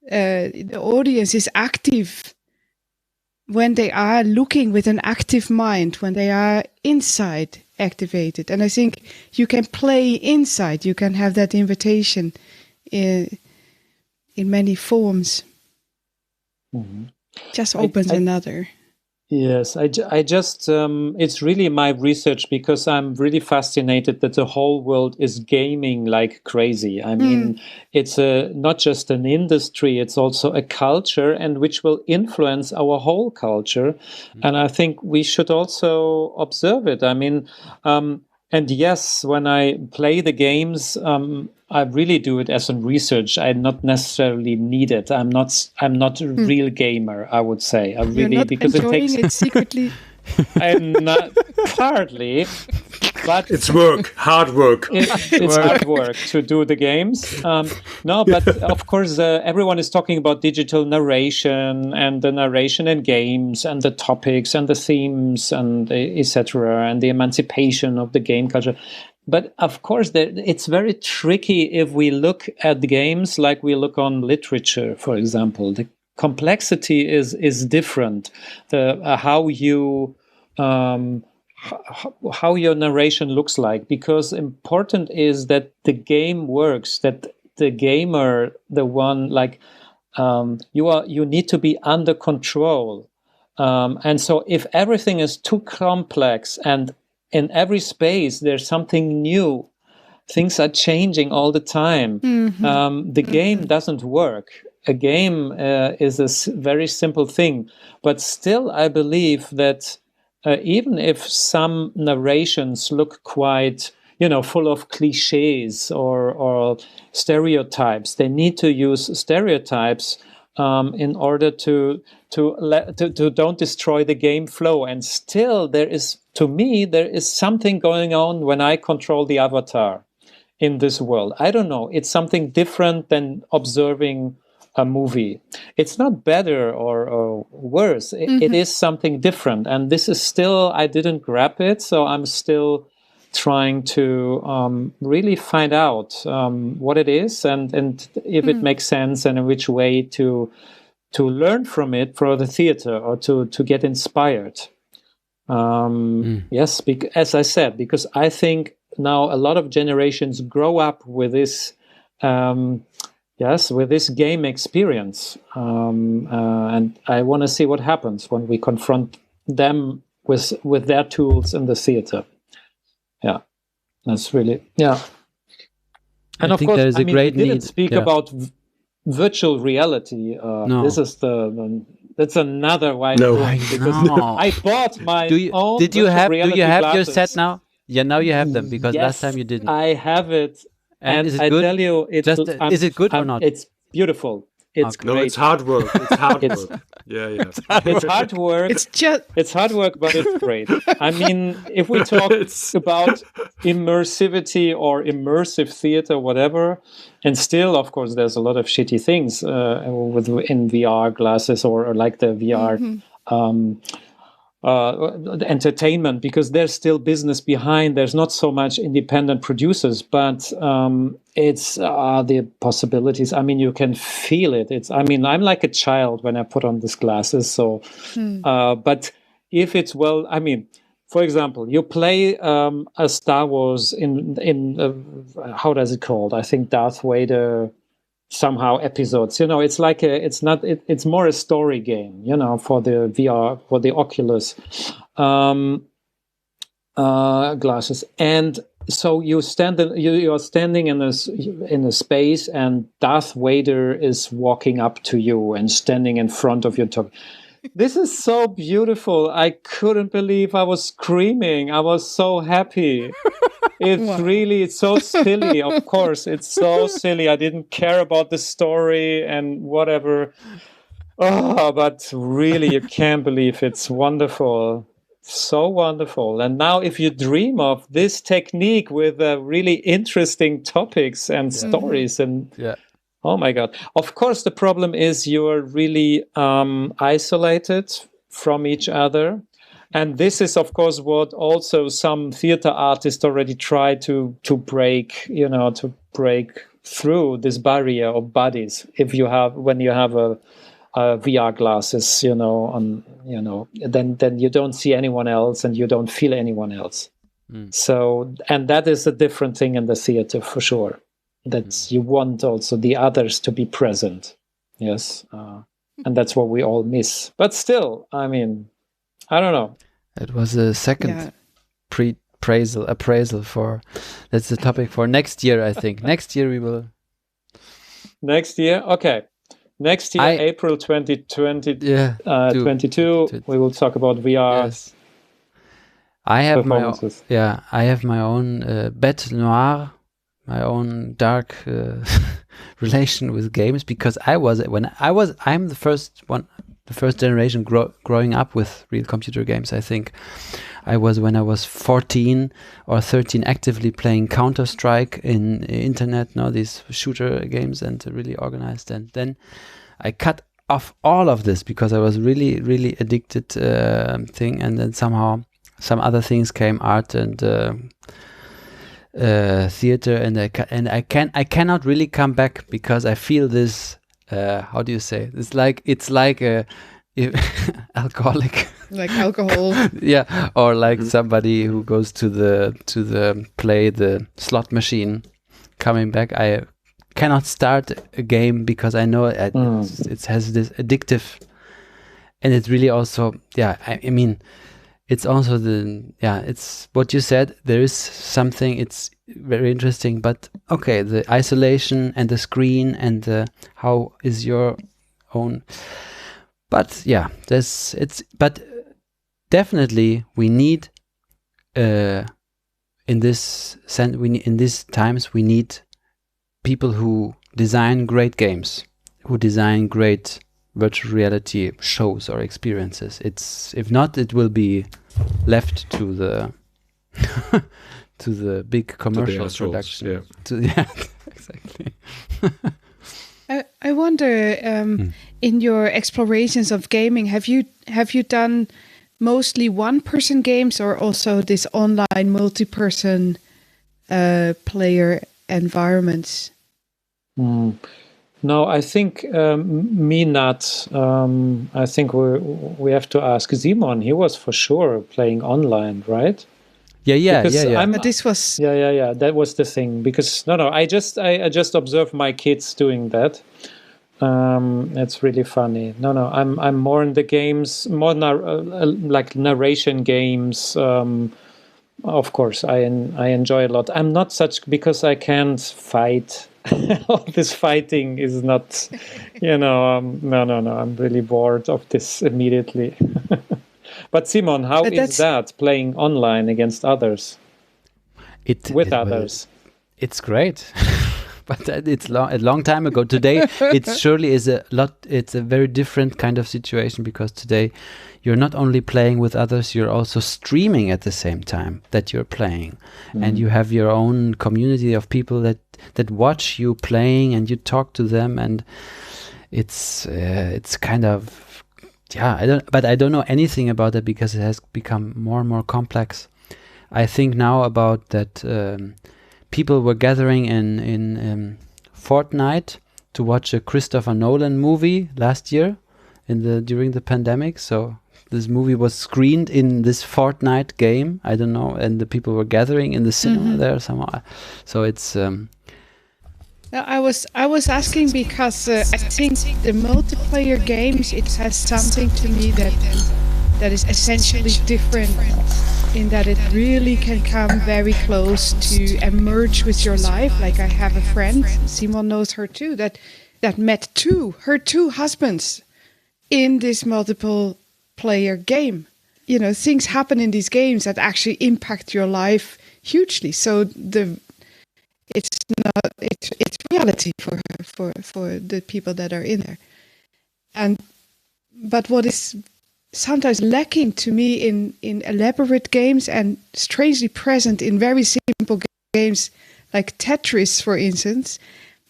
the audience is active when they are looking with an active mind, when they are inside activated. And I think you can play inside. You can have that invitation in many forms. Just opens another. Yes, I just, it's really my research because I'm really fascinated that the whole world is gaming like crazy. I mean, it's not just an industry, it's also a culture, and which will influence our whole culture. And I think we should also observe it. I mean, and yes, when I play the games, I really do it as a research. I not necessarily need it. I'm not a real gamer, I would say. I really, You're not because enjoying it secretly. I'm not partly, but It's work, hard work. it's hard work to do the games. No, but of course, everyone is talking about digital narration and the narration in games and the topics and the themes and etc. and the emancipation of the game culture. But of course, it's very tricky if we look at the games like we look on literature, for example. The complexity is different. How your narration looks like, because important is that the game works, that the gamer, the one like you need to be under control, and so if everything is too complex and in every space there's something new, things are changing all the time, the game doesn't work. A game is a very simple thing, but still I believe that even if some narrations look quite, full of cliches or stereotypes, they need to use stereotypes in order to don't destroy the game flow. And still, there is something going on when I control the avatar in this world. I don't know. It's something different than observing a movie. It's not better or worse. It is something different. And this is still, I didn't grab it, so I'm still trying to really find out what it is and if it makes sense and in which way to learn from it for the theater or to get inspired. Yes, as I said, because I think now a lot of generations grow up with this with this game experience. And I want to see what happens when we confront them with their tools in the theater. Yeah, that's really, yeah. And of course, we didn't speak about virtual reality. No. This is that's another wide point, because I bought my own. Do you have glasses. your set now? Yeah, now you have them, because last time you didn't. I have it. And is it I good? tell you, is it good or not? It's beautiful. It's great. No, it's hard work. It's hard work. Yeah. It's hard work. It's hard work, but it's great. I mean, if we talk about immersivity or immersive theater, whatever, and still, of course, there's a lot of shitty things in VR glasses or like the VR entertainment, because there's still business behind. There's not so much independent producers, but it's the possibilities. I mean, you can feel it. I'm like a child when I put on these glasses. So, but if it's for example, you play a Star Wars in how does it called? I think Darth Vader somehow episodes. It's like it's more a story game. For the VR, for the Oculus glasses, and so you're standing in a space, and Darth Vader is walking up to you and standing in front of you talking. This is so beautiful. I couldn't believe I was screaming. I was so happy. It's so silly. Of course, it's so silly. I didn't care about the story and whatever. Oh, but really, you can't believe it's wonderful. So wonderful. And now if you dream of this technique with really interesting topics and stories and oh my God. Of course, the problem is you're really isolated from each other. And this is, of course, what also some theater artists already try to break, to break through this barrier of bodies. When you have a VR glasses, then you don't see anyone else and you don't feel anyone else. So, and that is a different thing in the theater for sure. That you want also the others to be present. Yes. And that's what we all miss. But still, I don't know. It was a second appraisal for. That's the topic for next year, I think. Next year we will. Next year, okay. Next year, April 2020, 22, we will talk about VR. Yes. I have my own bête noire, my own dark relation with games, because I'm the first generation growing up with real computer games. I think I was, when I was 14 or 13, actively playing Counter-Strike in internet, these shooter games, and really organized. And then I cut off all of this because I was really, really addicted thing. And then somehow some other things came, art and theater, and I cannot really come back because I feel this. How do you say? It's like a alcoholic, like alcohol. Yeah, or like somebody who goes to the play the slot machine, coming back. I cannot start a game because I know it has this addictive, and it's really also I mean. It's also it's what you said. There is something, it's very interesting, but okay, the isolation and the screen and how is your own. But but definitely we need, in these times, we need people who design great games, who design great virtual reality shows or experiences. If not, it will be left to the to the big commercial production. Exactly. I wonder, in your explorations of gaming, have you done mostly one-person games or also this online multi-person player environments? No, I think me not. I think we have to ask Simon. He was for sure playing online, right? Yeah. But this was That was the thing. Because I just observed my kids doing that. It's really funny. I'm more in the games, more like narration games. Of course, I enjoy a lot. I'm not such, because I can't fight. All this fighting is not, no. I'm really bored of this immediately. But Simon, how is that playing online against others? Others? It's great. But it's a long time ago. Today, it surely is it's a very different kind of situation, because today you're not only playing with others, you're also streaming at the same time that you're playing. And you have your own community of people that watch you playing, and you talk to them, and it's kind of, I don't know anything about it, because it has become more and more complex. I think now about that people were gathering in Fortnite to watch a Christopher Nolan movie last year during the pandemic. So this movie was screened in this Fortnite game. I don't know, and the people were gathering in the cinema there somehow. So it's. I was asking because I think the multiplayer games, it has something to me that is essentially different, in that it really can come very close to emerge with your life. Like, I have a friend, Simon knows her too, that met her two husbands in this multiple player game. Things happen in these games that actually impact your life hugely. So it's reality for the people that are in there. But what is sometimes lacking to me in elaborate games, and strangely present in very simple games like Tetris, for instance,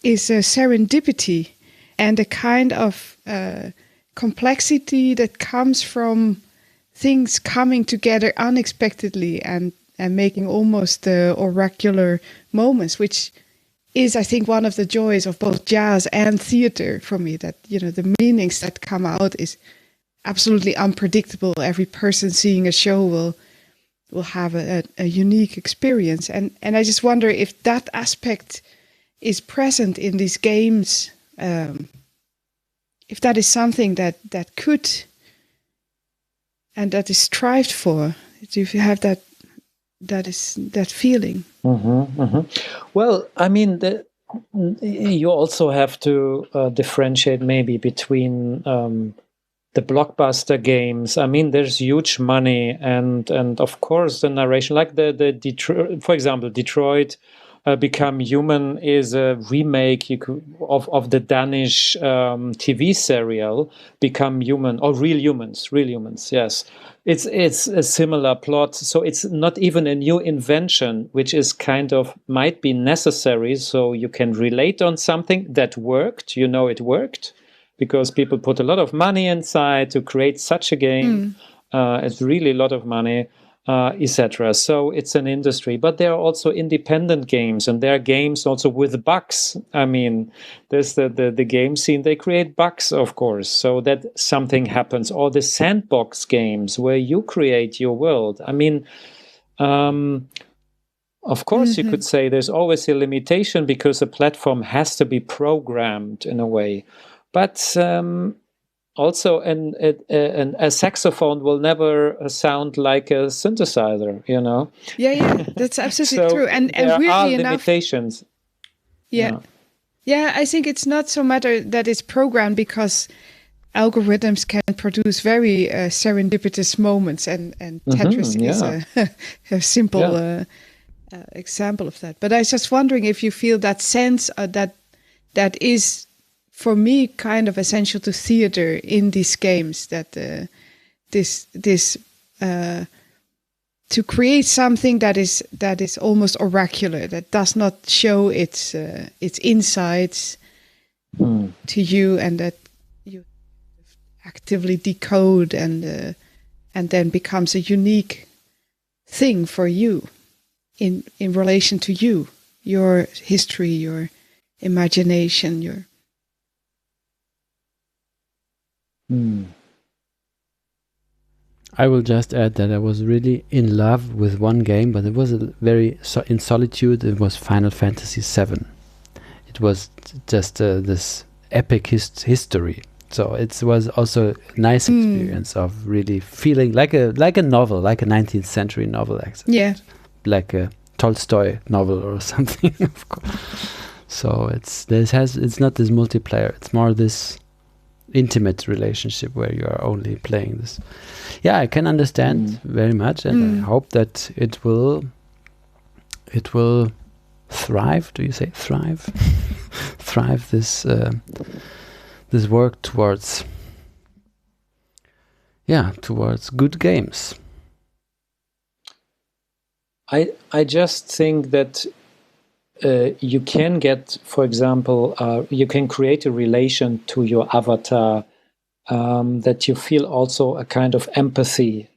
is serendipity and a kind of complexity that comes from things coming together unexpectedly and making almost oracular moments, which is, I think, one of the joys of both jazz and theater for me, that, the meanings that come out is absolutely unpredictable. Every person seeing a show will have a unique experience. And I just wonder if that aspect is present in these games, if that is something that could that is strived for. Do you have that feeling? Well, I mean, you also have to differentiate maybe between the blockbuster games. I mean, there's huge money, and of course the narration, like the Detroit, for example, Detroit Become Human is a remake of the Danish TV serial Become Human, or Real Humans, yes. It's a similar plot, so it's not even a new invention, which is kind of might be necessary, so you can relate on something that worked, it worked, because people put a lot of money inside to create such a game. It's really a lot of money. Etc. So it's an industry, but there are also independent games, and there are games also with bugs. I mean, there's the game scene, they create bugs, of course, so that something happens. Or the sandbox games where you create your world. I mean, of course, you could say there's always a limitation because a platform has to be programmed in a way, but also, a saxophone will never sound like a synthesizer, Yeah, that's absolutely true. And there weirdly are enough, limitations. Yeah, I think it's not so matter that it's programmed, because algorithms can produce very serendipitous moments, and Tetris is a simple example of that. But I was just wondering if you feel that sense that is, for me, kind of essential to theater in these games, that to create something that is almost oracular, that does not show its insides to you, and that you actively decode and then becomes a unique thing for you in relation to you, your history, your imagination, your I will just add that I was really in love with one game, but it was in solitude. It was Final Fantasy VII. It was just this epic history. So it was also a nice experience of really feeling like a novel, like a 19th century novel, like a Tolstoy novel or something. Of course. So it's not this multiplayer. It's more this intimate relationship where you are only playing this. I can understand very much, and I hope that it will thrive. Do you say thrive? Thrive this work towards good games. I just think that you can get, for example, you can create a relation to your avatar, that you feel also a kind of empathy,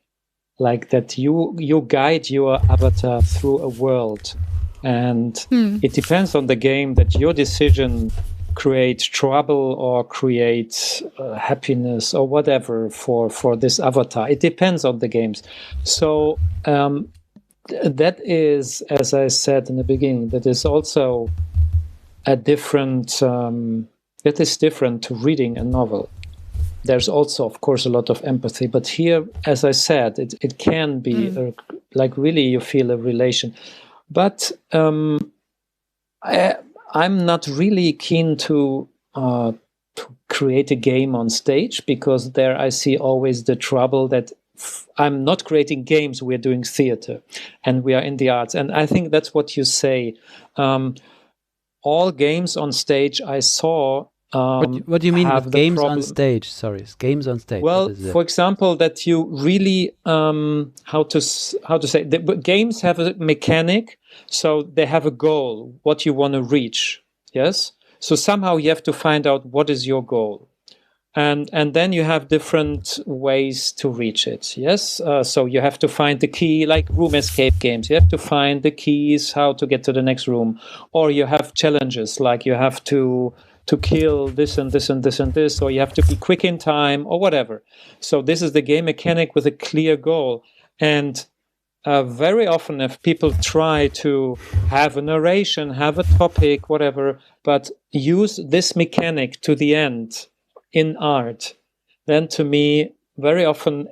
like that you guide your avatar through a world, and it depends on the game that your decision creates trouble or creates happiness or whatever for this avatar. It depends on the games. So that is, as I said in the beginning, that is also a different. That is different to reading a novel. There's also, of course, a lot of empathy, but here, as I said, it can be like really you feel a relation. But I'm not really keen to create a game on stage, because there I see always the trouble that I'm not creating games, we're doing theater and we are in the arts. And I think that's what you say. All games on stage I saw. What do you mean with games on stage? Sorry, games on stage. Well, for example, that you really how to say, the games have a mechanic, so they have a goal, what you want to reach. Yes, so somehow you have to find out what is your goal, and then you have different ways to reach it. Yes, so you have to find the key, like room escape games. You have to find the keys how to get to the next room, or you have challenges like you have to kill this and this and this and this, or you have to be quick in time, or whatever. So this is the game mechanic with a clear goal. And very often if people try to have a narration, have a topic, whatever, but use this mechanic to the end in art, then to me, very often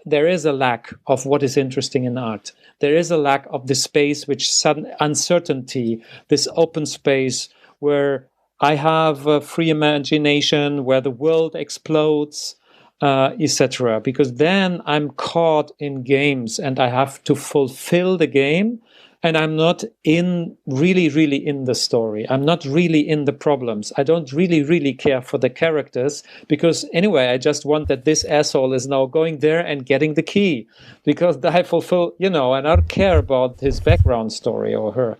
there is a lack of what is interesting in art. There is a lack of the space, which sudden uncertainty, this open space where I have a free imagination, where the world explodes, etc. Because then I'm caught in games and I have to fulfill the game, and I'm not really in the story. I'm not really in the problems. I don't really care for the characters, because anyway, I just want that this asshole is now going there and getting the key, because I fulfill, and I don't care about his background story or her.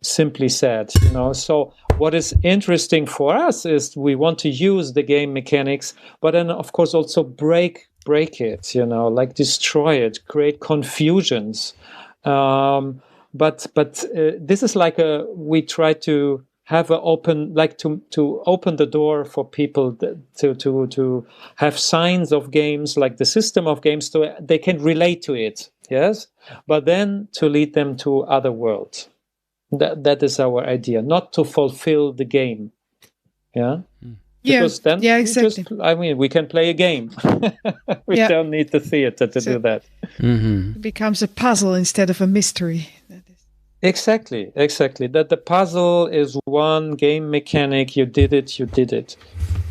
Simply said, So what is interesting for us is we want to use the game mechanics, but then of course also break it, like destroy it, create confusions. But this is like we try to have an open, like to open the door for people to have signs of games, like the system of games, so they can relate to it, yes, but then to lead them to other worlds. That is our idea, not to fulfill the game, yeah. Because then exactly. We can play a game. We don't need the theater to do that. Mm-hmm. It becomes a puzzle instead of a mystery. Exactly. That the puzzle is one game mechanic. You did it.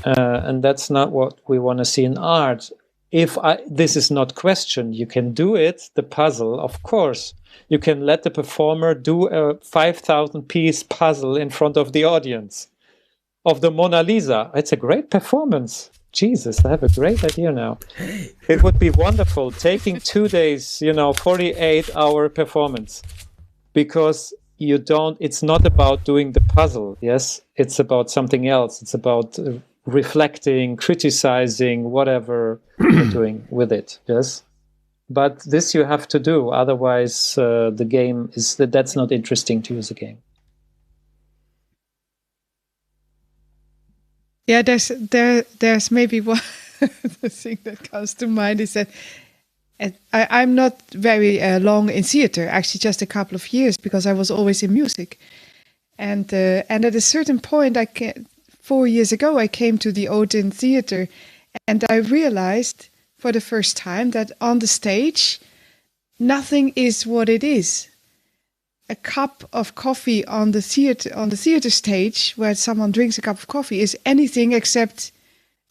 And that's not what we want to see in art. This is not questioned. You can do it, the puzzle, of course. You can let the performer do a 5,000-piece puzzle in front of the audience. Of the Mona Lisa. It's a great performance. Jesus, I have a great idea now. It would be wonderful taking 2 days, 48-hour performance, because it's not about doing the puzzle, yes? It's about something else. It's about reflecting, criticizing, whatever you're doing with it, yes? But this you have to do, otherwise the game that's not interesting to you as a game. Yeah, there's maybe one the thing that comes to mind is that I'm not very long in theater, actually just a couple of years, because I was always in music. And at a certain point, 4 years ago, I came to the Odin Theater, and I realized for the first time that on the stage, nothing is what it is. A cup of coffee on the theater stage, where someone drinks a cup of coffee, is anything except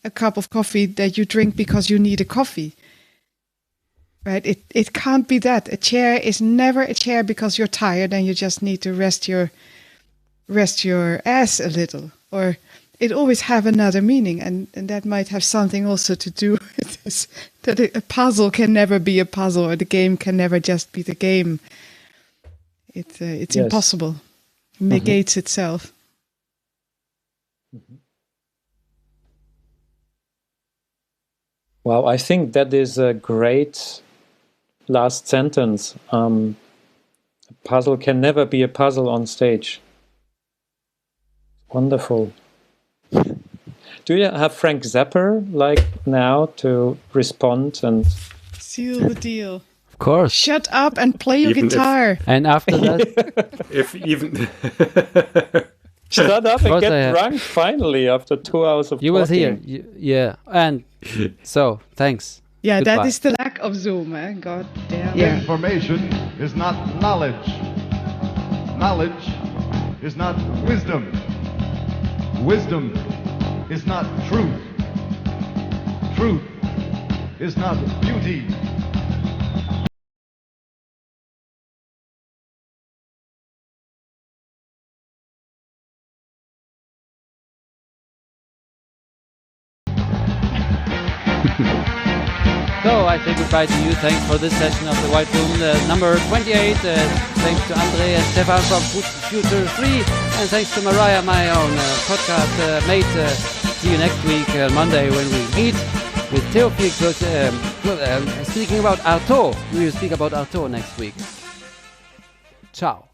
a cup of coffee that you drink because you need a coffee. Right? It can't be that. A chair is never a chair because you're tired and you just need to rest your ass a little. Or it always have another meaning, and that might have something also to do with this, that a puzzle can never be a puzzle, or the game can never just be the game. It's yes. Impossible. It negates itself. Well, I think that is a great last sentence. A puzzle can never be a puzzle on stage. Wonderful. Do you have Frank Zappa like now to respond and seal the deal? Of course. Shut up and play your guitar. And after that, shut up and get drunk finally after 2 hours of you will hear. Yeah, and so thanks. Yeah, Goodbye. That is the lack of Zoom, eh? God damn. Yeah. Information is not knowledge. Knowledge is not wisdom. Wisdom is not truth. Truth is not beauty. So I say goodbye to you. Thanks for this session of the White Room, number 28. Thanks to André and Stefan from Futur3, and thanks to Mariah, my own podcast mate. See you next week, Monday, when we meet with Theophile. Speaking about Artaud, we will speak about Artaud next week. Ciao.